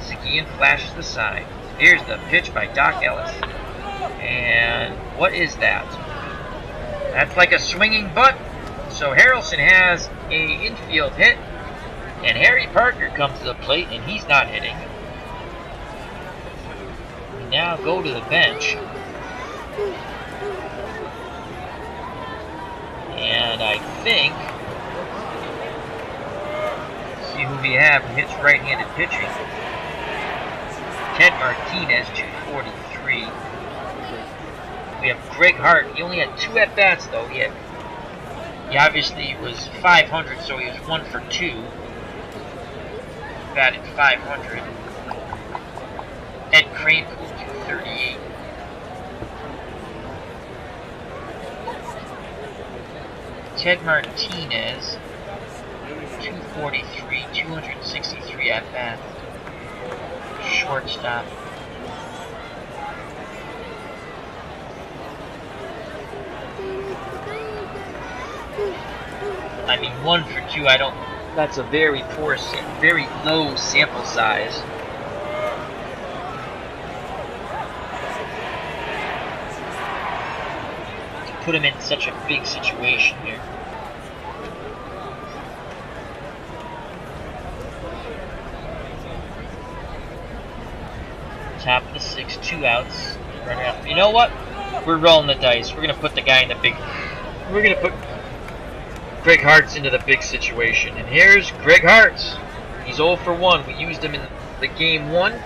Seguin flashes the side. Here's the pitch by Doc Ellis. And what is that? That's like a swinging butt. So Harrelson has a infield hit. And Harry Parker comes to the plate and he's not hitting. We now go to the bench. And I think, see who we have who hits right-handed pitching. Ted Martinez, 243. We have Greg Hart. He only had 2 at-bats, though. He obviously was 500, so he was 1 for 2. Batted 500. Ed Kranepool, 238. Ted Martinez, 243, 263 at-bats. Shortstop. I mean, 1 for 2, I don't... That's a very poor, very low sample size. To put him in such a big situation here. Top of the 6th, 2 outs. Runner up. You know what? We're rolling the dice. We're gonna put the guy in the big. We're gonna put Greg Hartz into the big situation. And here's Greg Hartz. He's 0 for 1. We used him in the game 1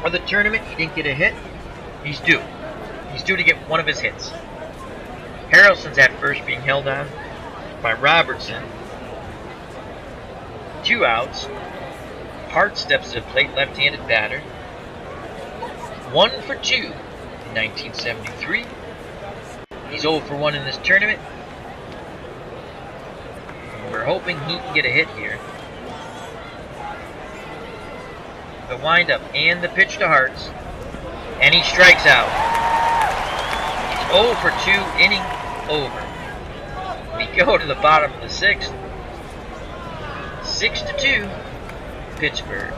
of the tournament. He didn't get a hit. He's due. He's due to get one of his hits. Harrelson's at first, being held on by Robertson. 2 outs. Hart steps to the plate, left-handed batter. 1 for 2 in 1973. He's 0 for 1 in this tournament. And we're hoping he can get a hit here. The windup and the pitch to Hartz. And he strikes out. He's 0 for 2, inning over. We go to the bottom of the 6th. 6-2, Pittsburgh.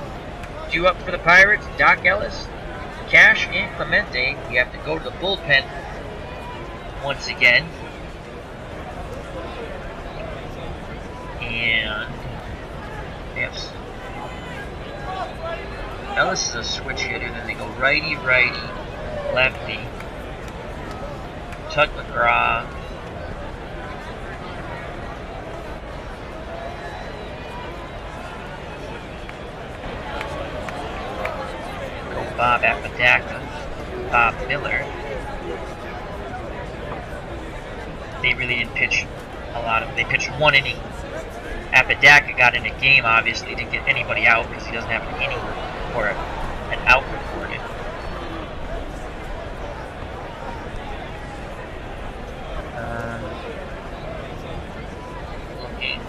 2 up for the Pirates, Doc Ellis. Cash and Clemente. We have to go to the bullpen once again. And yes, Ellis is a switch hitter. Then they go righty, righty, lefty. Tut McGraw. Bob Apodaca, Bob Miller. They really didn't pitch a lot of. They pitched 1 inning. Apodaca got in a game, obviously, didn't get anybody out because he doesn't have an inning or an out recorded. Looking.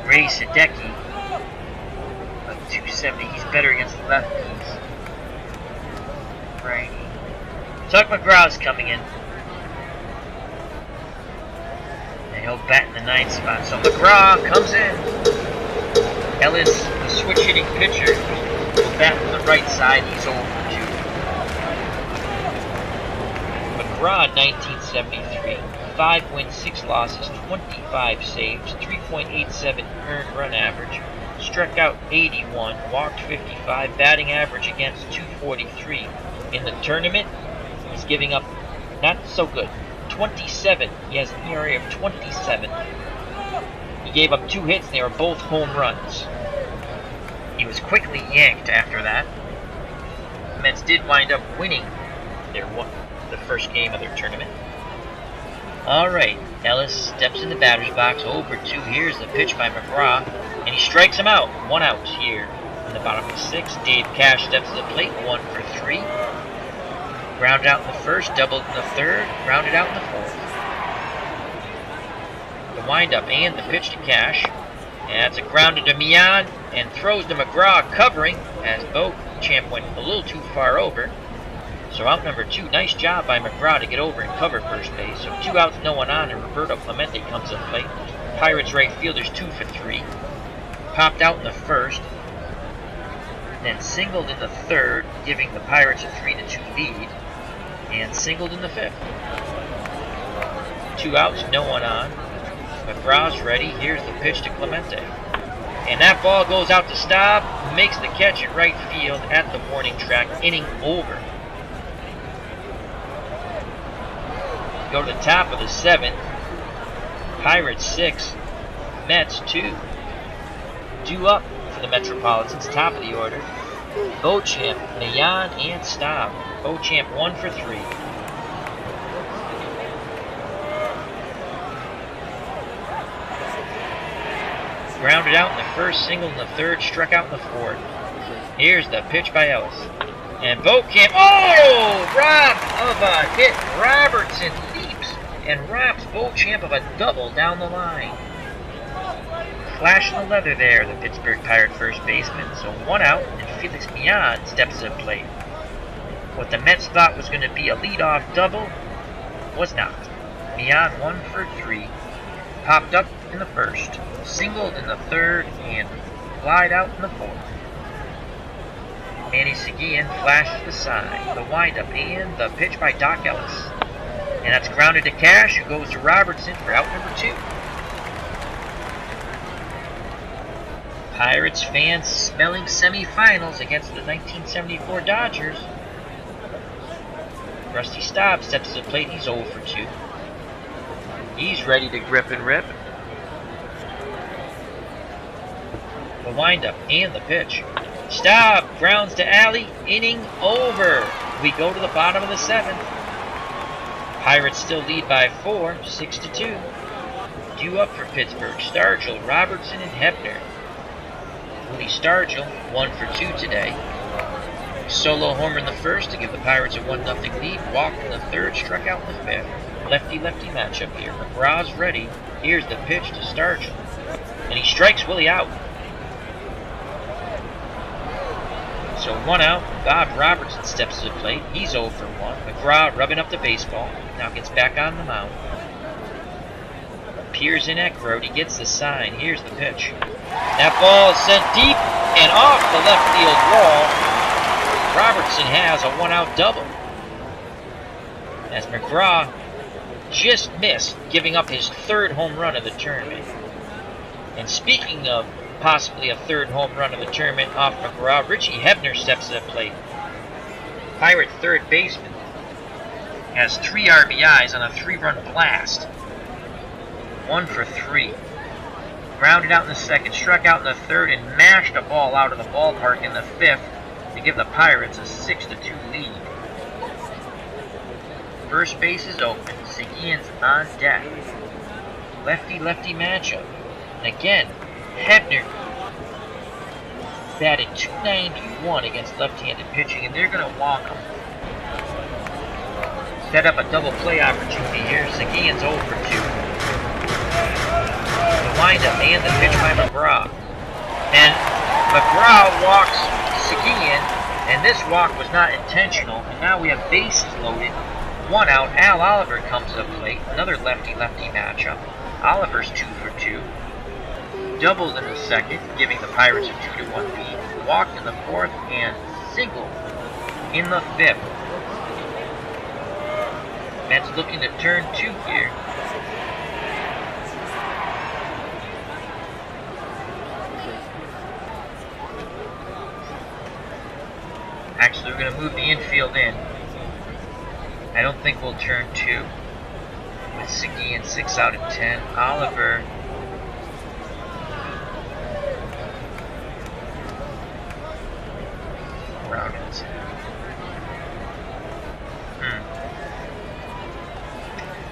Ray Sadecki, 270. He's better against lefties. Righty. Tuck McGraw's coming in. And he'll bat in the 9th spot. So McGraw comes in. Ellis, the switch hitting pitcher, will bat from the right side. He's 0 for 2. McGraw, 1973. 5 wins, 6 losses, 25 saves, 3.87 earned run average. Struck out 81, walked 55, batting average against 243. In the tournament, he's giving up not so good. 27. He has an ERA of 27. He gave up 2 hits, and they were both home runs. He was quickly yanked after that. The Mets did wind up winning the first game of their tournament. Alright, Ellis steps in the batter's box, 0 for 2. Here's the pitch by McGraw, and he strikes him out. 1 out here in the bottom of the 6th. Dave Cash steps to the plate, 1 for 3. Grounded out in the 1st, doubled in the 3rd, grounded out in the 4th. The windup and the pitch to Cash. And that's a grounded to Mian, and throws to McGraw, covering, as Beauchamp went a little too far over. So out number 2, nice job by McGraw to get over and cover first base. So 2 outs, no one on, and Roberto Clemente comes to the plate. Pirates right fielders 2 for 3. Popped out in the 1st, then singled in the 3rd, giving the Pirates a 3-2 lead, and singled in the 5th. 2 outs, no one on. McGraw's ready. Here's the pitch to Clemente. And that ball goes out to Staub, who makes the catch at right field at the warning track, inning over. Go to the top of the 7th. Pirates 6, Mets 2. Due up for the Metropolitans, top of the order. Beauchamp, Mayan, and Staub. Beauchamp 1 for 3. Grounded out in the 1st, singled in the 3rd, struck out in the 4th. Here's the pitch by Ellis. And Beauchamp, robbed of a hit. Robertson leaps and robs Beauchamp of a double down the line. Flash in the leather there, the Pittsburgh Pirate first baseman. So 1 out, and Felix Mian steps to the plate. What the Mets thought was going to be a leadoff double was not. Mian 1 for 3. Popped up in the 1st, singled in the 3rd, and flied out in the 4th. Manny Seguin flashes the side, the windup, and the pitch by Doc Ellis. And that's grounded to Cash, who goes to Robertson for out number 2. Pirates fans smelling semifinals against the 1974 Dodgers. Rusty Staub steps to the plate. He's 0 for 2. He's ready to grip and rip. The windup and the pitch. Staub grounds to Alley. Inning over. We go to the bottom of the 7th. Pirates still lead by 4, 6-2. Due up for Pittsburgh, Stargell, Robertson, and Hebner. Willie Stargell, 1 for 2 today. Solo homer in the 1st to give the Pirates a 1-0 lead. Walked in the 3rd, struck out in the 5th. Lefty-lefty matchup here. McGraw's ready. Here's the pitch to Stargell. And he strikes Willie out. So 1 out. Bob Robertson steps to the plate. He's 0 for 1. McGraw rubbing up the baseball. Now gets back on the mound. Peers in at Grody. Gets the sign. Here's the pitch. That ball is sent deep and off the left field wall. Robertson has a 1-out double. As McGraw just missed, giving up his 3rd home run of the tournament. And speaking of possibly a 3rd home run of the tournament off McGraw, Richie Hebner steps to the plate. Pirate 3rd baseman has 3 RBIs on a 3-run blast. 1 for 3. Grounded out in the second, struck out in the third, and mashed a ball out of the ballpark in the fifth to give the Pirates a 6-2 lead. First base is open. Seguin's on deck. Lefty-lefty matchup. And again, Hebner batted .291 against left-handed pitching, and they're going to walk him. Set up a double play opportunity here. Seguin's 0 for 2. The windup and the pitch by McGraw. And McGraw walks Seguin, and this walk was not intentional. And now we have bases loaded. 1 out. Al Oliver comes up late. Another lefty-lefty matchup. Oliver's 2 for 2. Doubled in the second, giving the Pirates a 2-1 lead. Walked in the fourth and singled in the fifth. Mets looking to turn 2 here. Actually, we're going to move the infield in. I don't think we'll turn 2. With Seguin 6 out of 10. Oliver Roundins.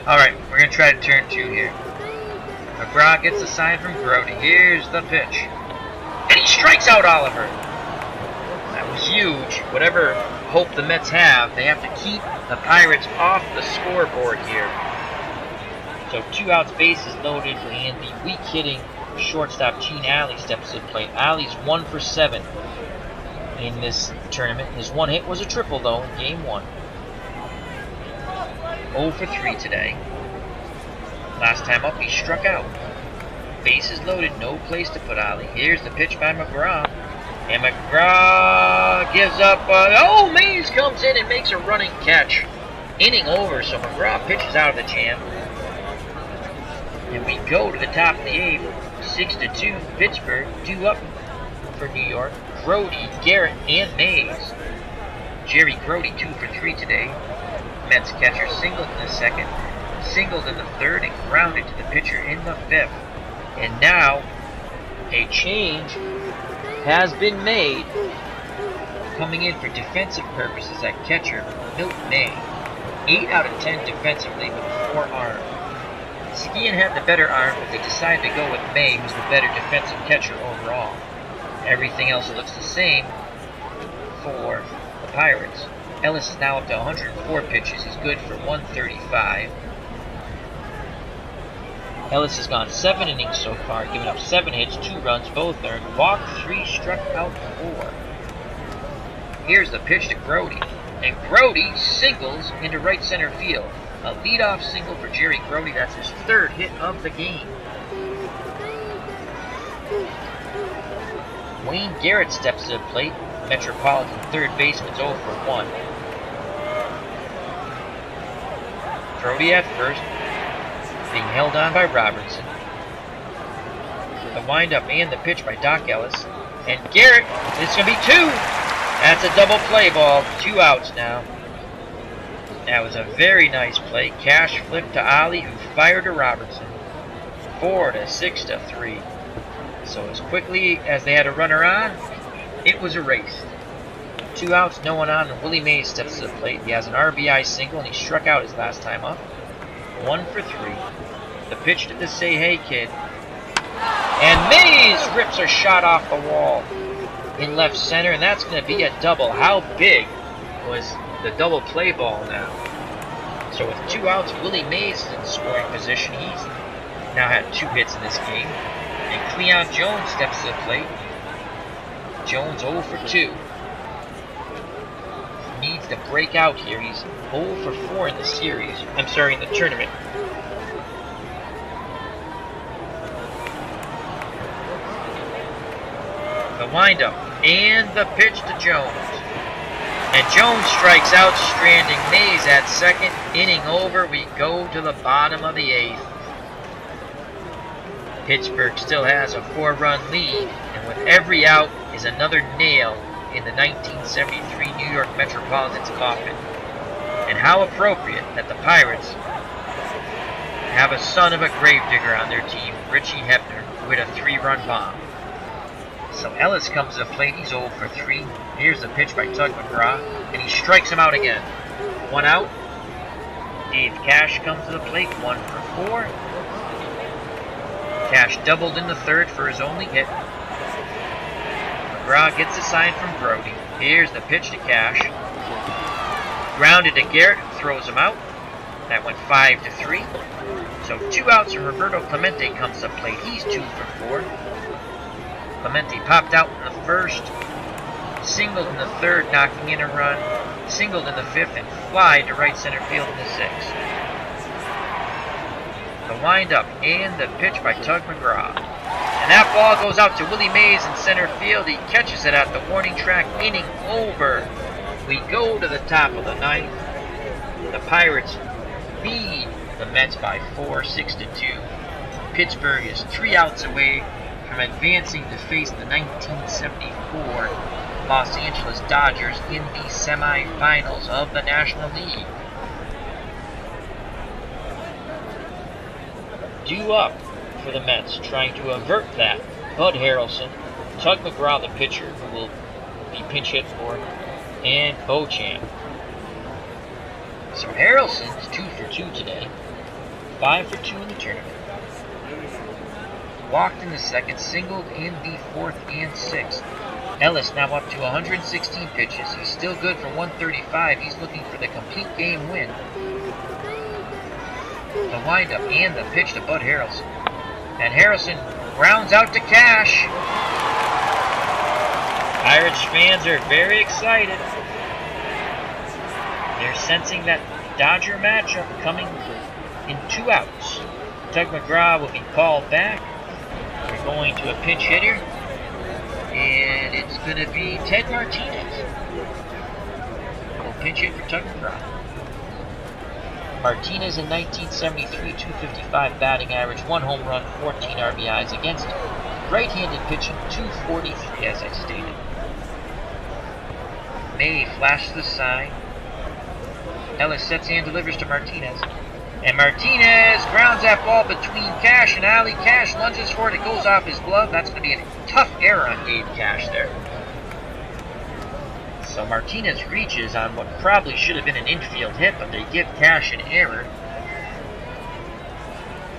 Alright, we're going to try to turn 2 here. McGraw gets a sign from Grody. Here's the pitch. And he strikes out Oliver. That was huge. Whatever hope the Mets have, they have to keep the Pirates off the scoreboard here. So 2 outs, bases loaded, and the weak-hitting shortstop Gene Alley steps to the plate. Alley's 1 for 7 in this tournament. His one hit was a triple, though, in Game 1. 0 for 3 today. Last time up, he struck out. Bases loaded, no place to put Alley. Here's the pitch by McGraw. And McGraw gives up. Mays comes in and makes a running catch. Inning over, so McGraw pitches out of the jam. And we go to the top of the 8th. 6-2, Pittsburgh. 2 up for New York. Grody, Garrett, and Mays. Jerry Grody 2 for 3 today. Mets catcher singled in the second, singled in the third, and grounded to the pitcher in the fifth. And now, a change has been made. Coming in for defensive purposes at catcher, Milt May. 8 out of 10 defensively with a 4 arm. Seguin had the better arm, but they decided to go with May, who's the better defensive catcher overall. Everything else looks the same for the Pirates. Ellis is now up to 104 pitches. He's good for 135. Ellis has gone 7 innings so far, giving up 7 hits, 2 runs, both earned, walked 3, struck out 4. Here's the pitch to Grody, and Grody singles into right center field. A leadoff single for Jerry Grody. That's his 3rd hit of the game. Wayne Garrett steps to the plate. Metropolitan third baseman's 0 for 1. Grody at first, being held on by Robertson. The windup and the pitch by Doc Ellis. And Garrett, it's going to be 2. That's a double play ball. 2 outs now. That was a very nice play. Cash flipped to Ali, who fired to Robertson. 4-6-3. So as quickly as they had a runner on, it was erased. 2 outs, no one on, and Willie Mays steps to the plate. He has an RBI single, and he struck out his last time up. 1 for 3. The pitch to the Say Hey kid. And Mays rips a shot off the wall in left center, and that's going to be a double. How big was the double play ball now? So with 2 outs, Willie Mays is in scoring position. He's now had 2 hits in this game. And Cleon Jones steps to the plate. Jones 0 for 2. Needs to break out here. He's 0 for 4 in the series. I'm sorry, in the tournament. The windup and the pitch to Jones. And Jones strikes out, stranding Mays at second. Inning over. We go to the bottom of the 8th. Pittsburgh still has a 4-run lead, and with every out is another nail in the 1973 New York Metropolitan's coffin. And how appropriate that the Pirates have a son of a gravedigger on their team, Richie Hebner. with a 3-run bomb. So Ellis comes to the plate. He's 0 for 3. Here's the pitch by Tug McGraw, and he strikes him out again. 1 out. Dave Cash comes to the plate. 1 for 4. Cash doubled in the third for his only hit. McGraw gets a sign from Brody. Here's the pitch to Cash. Grounded to Garrett, throws him out. That went 5 to 3. So 2 outs, and Roberto Clemente comes to plate. He's 2 for 4. Clemente popped out in the first, singled in the third, knocking in a run, singled in the fifth, and flied to right center field in the sixth. The windup and the pitch by Tug McGraw. And that ball goes out to Willie Mays in center field. He catches it at the warning track. Inning over. We go to the top of the ninth. The Pirates lead the Mets by 4, 6-2. Pittsburgh is 3 outs away from advancing to face the 1974 Los Angeles Dodgers in the semifinals of the National League. Due up for the Mets, trying to avert that. Bud Harrelson, Tug McGraw, the pitcher, who will be pinch hit for, and Beauchamp. So Harrelson's 2 for 2 today, 5 for 2 in the tournament. Walked in the second, singled in the fourth and sixth. Ellis now up to 116 pitches. He's still good for 135. He's looking for the complete game win. The windup and the pitch to Bud Harrelson. And Harrelson grounds out to Cash. Pirates fans are very excited. They're sensing that Dodger matchup coming in 2 outs. Tug McGraw will be called back. We're going to a pinch hitter. And it's going to be Ted Martinez. We'll pinch hit for Tug McGraw. Martinez in 1973, 255 batting average, 1 home run, 14 RBIs against right-handed pitching, 243 as I stated. May flashes the sign. Ellis sets and delivers to Martinez. And Martinez grounds that ball between Cash and Ali. Cash lunges for it. It goes off his glove. That's going to be a tough error on Gabe Cash there. So Martinez reaches on what probably should have been an infield hit, but they give Cash an error.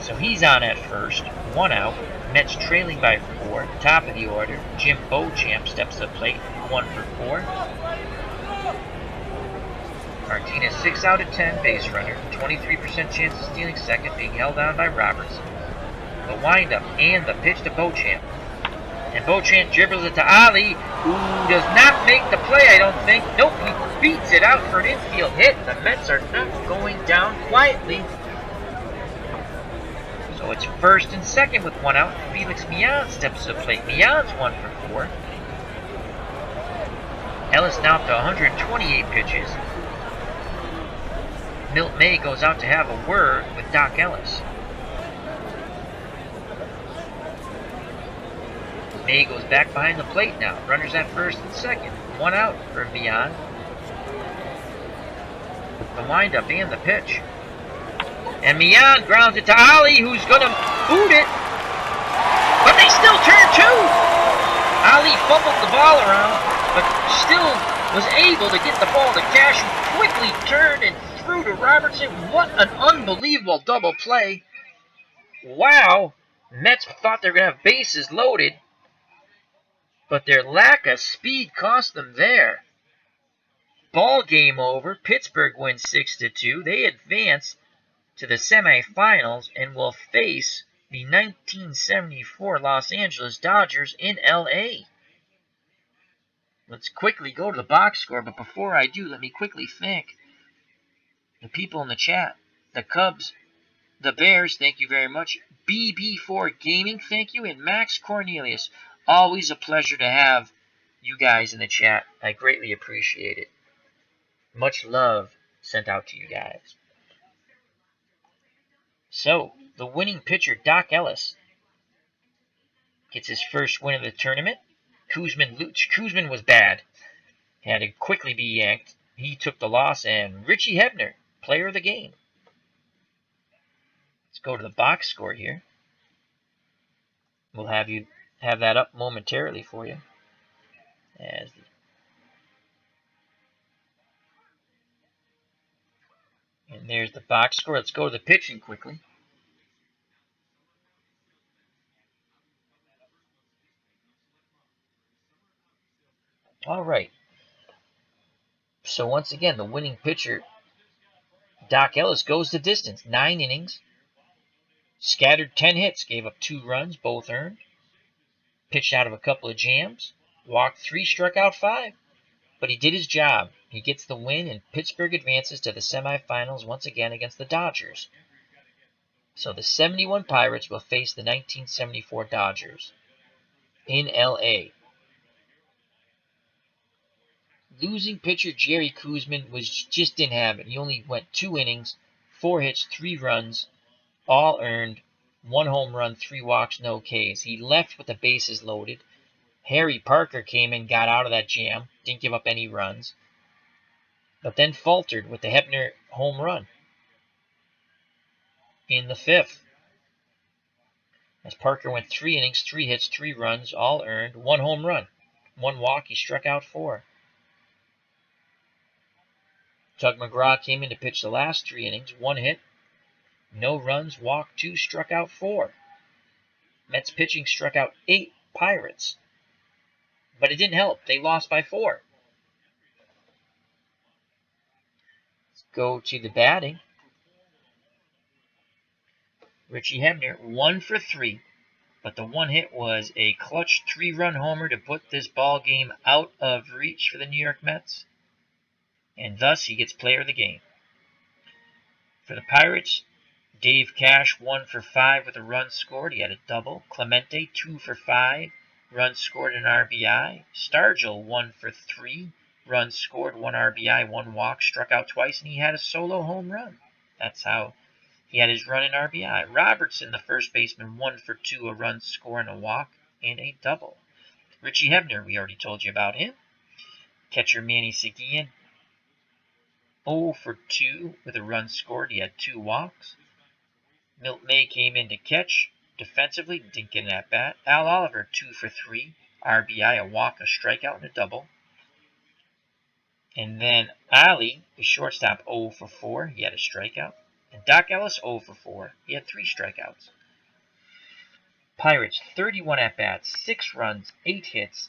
So he's on at first. 1 out. Mets trailing by 4. Top of the order. Jim Beauchamp steps to the plate. 1 for 4. Martinez 6 out of 10, base runner. 23% chance of stealing second, being held down by Robertson. The windup and the pitch to Beauchamp. And Beauchamp dribbles it to Ali, who does not make the play, I don't think. Nope, he beats it out for an infield hit. The Mets are not going down quietly. So it's first and second with 1 out. Felix Millan steps to the plate. Millan's 1 for 4. Ellis now up to 128 pitches. Milt May goes out to have a word with Doc Ellis. May goes back behind the plate now. Runners at first and second. 1 out for Millan. The windup and the pitch. And Millan grounds it to Ali, who's going to boot it. But they still turn 2. Ali fumbled the ball around, but still was able to get the ball to Cash, who quickly turned and threw to Robertson. What an unbelievable double play. Wow. Mets thought they were going to have bases loaded, but their lack of speed cost them there. Ball game over. Pittsburgh wins 6-2. They advance to the semifinals and will face the 1974 Los Angeles Dodgers in LA. Let's quickly go to the box score, but before I do, let me quickly thank the people in the chat. The Cubs, the Bears, thank you very much. BB4 Gaming, thank you. And Max Cornelius, always a pleasure to have you guys in the chat. I greatly appreciate it. Much love sent out to you guys. So, the winning pitcher, Doc Ellis, gets his first win of the tournament. Kuzman was bad. Had to quickly be yanked. He took the loss, and Richie Hebner, player of the game. Let's go to the box score here. We'll have that up momentarily for you. And there's the box score. Let's go to the pitching quickly. All right. So once again, the winning pitcher, Doc Ellis, goes the distance. 9 innings, scattered 10 hits, gave up 2 runs, both earned. Pitched out of a couple of jams, walked 3, struck out 5. But he did his job. He gets the win, and Pittsburgh advances to the semifinals once again against the Dodgers. So the 71 Pirates will face the 1974 Dodgers in L.A. Losing pitcher Jerry Koosman just didn't have it. He only went 2 innings, 4 hits, 3 runs, all earned, 1 home run, 3 walks, no Ks. He left with the bases loaded. Harry Parker came in, got out of that jam, didn't give up any runs, but then faltered with the Hebner home run in the 5th. As Parker went 3 innings, 3 hits, 3 runs, all earned, 1 home run, 1 walk. He struck out 4. Tug McGraw came in to pitch the last 3 innings, 1 hit, no runs, walked 2, struck out 4. Mets pitching struck out 8 Pirates, but it didn't help. They lost by 4. Let's go to the batting. Richie Hebner, 1 for 3, but the 1 hit was a clutch 3-run homer to put this ball game out of reach for the New York Mets, and thus he gets player of the game. For the Pirates, Dave Cash, 1 for 5 with a run scored. He had a double. Clemente, 2 for 5, runs scored, an RBI. Stargell, 1 for 3, runs scored, 1 RBI, 1 walk, struck out twice, and he had a solo home run. That's how he had his run in RBI. Robertson, the first baseman, 1 for 2, a run scored, and a walk, and a double. Richie Hebner, we already told you about him. Catcher Manny Seguin, 0 for 2 with a run scored. He had 2 walks. Milt May came in to catch defensively, didn't get an at-bat. Al Oliver, 2 for 3, RBI, a walk, a strikeout, and a double. And then Ali, the shortstop, 0 for 4, he had a strikeout. And Doc Ellis, 0 for 4, he had 3 strikeouts. Pirates, 31 at-bats, 6 runs, 8 hits,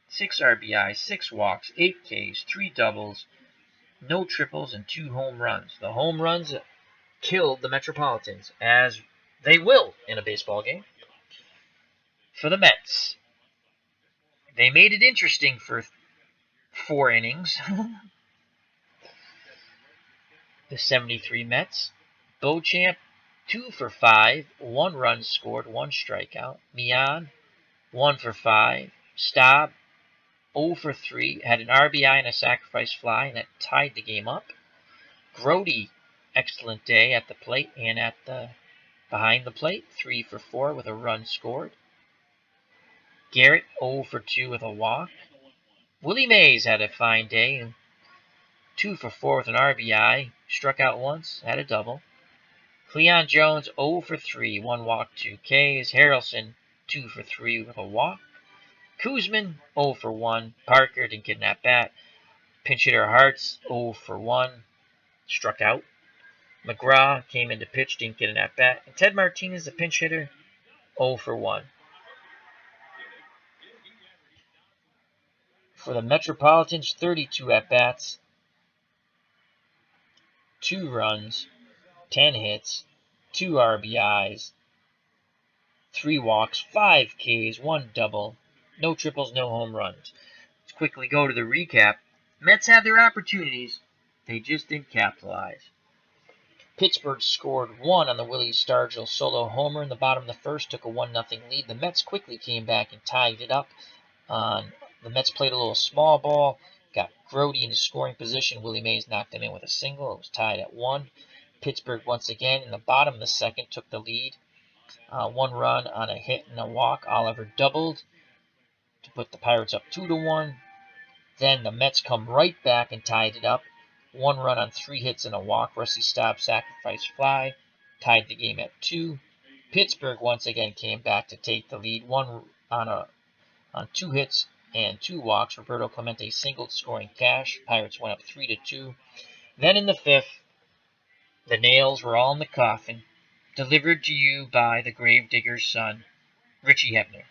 6 RBI, 6 walks, 8 Ks, 3 doubles, no triples, and 2 home runs. The home runs killed the Metropolitans, as they will in a baseball game. For the Mets, they made it interesting for 4 innings. The 73 Mets, Beauchamp, 2 for 5, 1 run scored, 1 strikeout. Mian, 1 for 5. Staub, 0 for 3, had an RBI and a sacrifice fly, and that tied the game up. Grody, excellent day at the plate and at the behind the plate, 3 for 4 with a run scored. Garrett, 0 for 2 with a walk. Willie Mays had a fine day, 2 for 4 with an RBI, struck out once, had a double. Cleon Jones, 0 for 3, 1 walk, 2 Ks. Harrelson, 2 for 3 with a walk. Koosman, 0 for 1. Parker didn't get an at-bat. Pinch hitter Hartz, 0 for 1, struck out. McGraw came in to pitch, didn't get an at-bat. And Ted Martinez, the pinch hitter, 0 for 1. For the Metropolitans, 32 at-bats, 2 runs, 10 hits, 2 RBIs, 3 walks, 5 Ks, 1 double, no triples, no home runs. Let's quickly go to the recap. Mets had their opportunities. They just didn't capitalize. Pittsburgh scored 1 on the Willie Stargell solo homer in the bottom of the first, took a 1-0 lead. The Mets quickly came back and tied it up. The Mets played a little small ball, got Grody into scoring position. Willie Mays knocked him in with a single. It was tied at 1. Pittsburgh once again in the bottom of the second took the lead. 1 run on a hit and a walk. Oliver doubled to put the Pirates up 2-1. Then the Mets come right back and tied it up. 1 run on 3 hits and a walk. Rusty Staub sacrifice fly tied the game at 2. Pittsburgh once again came back to take the lead, one on 2 hits and 2 walks. Roberto Clemente singled, scoring cash. Pirates went up 3-2. Then in the 5th, the nails were all in the coffin, delivered to you by the gravedigger's son, Richie Hebner.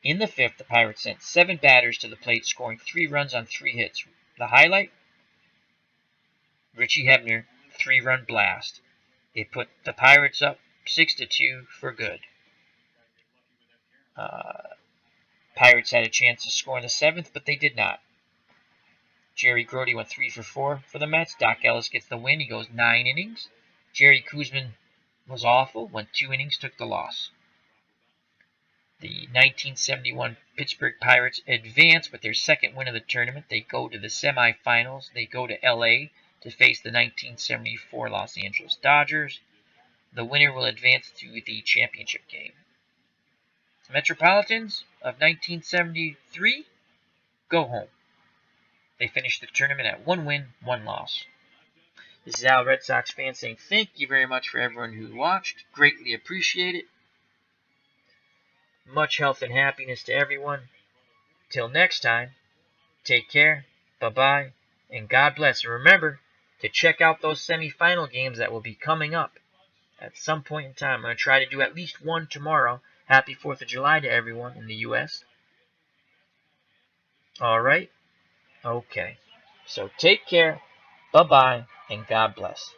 In the 5th, the Pirates sent 7 batters to the plate, scoring 3 runs on 3 hits. The highlight? Richie Hebner, 3-run blast. It put the Pirates up 6-2 for good. Pirates had a chance to score in the 7th, but they did not. Jerry Grody went 3 for 4 for the Mets. Doc Ellis gets the win. He goes 9 innings. Jerry Koosman was awful, went 2 innings, took the loss. The 1971 Pittsburgh Pirates advance with their 2nd win of the tournament. They go to the semifinals. They go to LA to face the 1974 Los Angeles Dodgers. The winner will advance to the championship game. Metropolitans of 1973 go home. They finished the tournament at 1 win, 1 loss. This is Al, Red Sox fan, saying thank you very much for everyone who watched. Greatly appreciate it. Much health and happiness to everyone. Till next time, take care, bye-bye, and God bless. And remember to check out those semifinal games that will be coming up at some point in time. I'm going to try to do at least one tomorrow. Happy 4th of July to everyone in the U.S. All right? Okay. So take care, bye-bye, and God bless.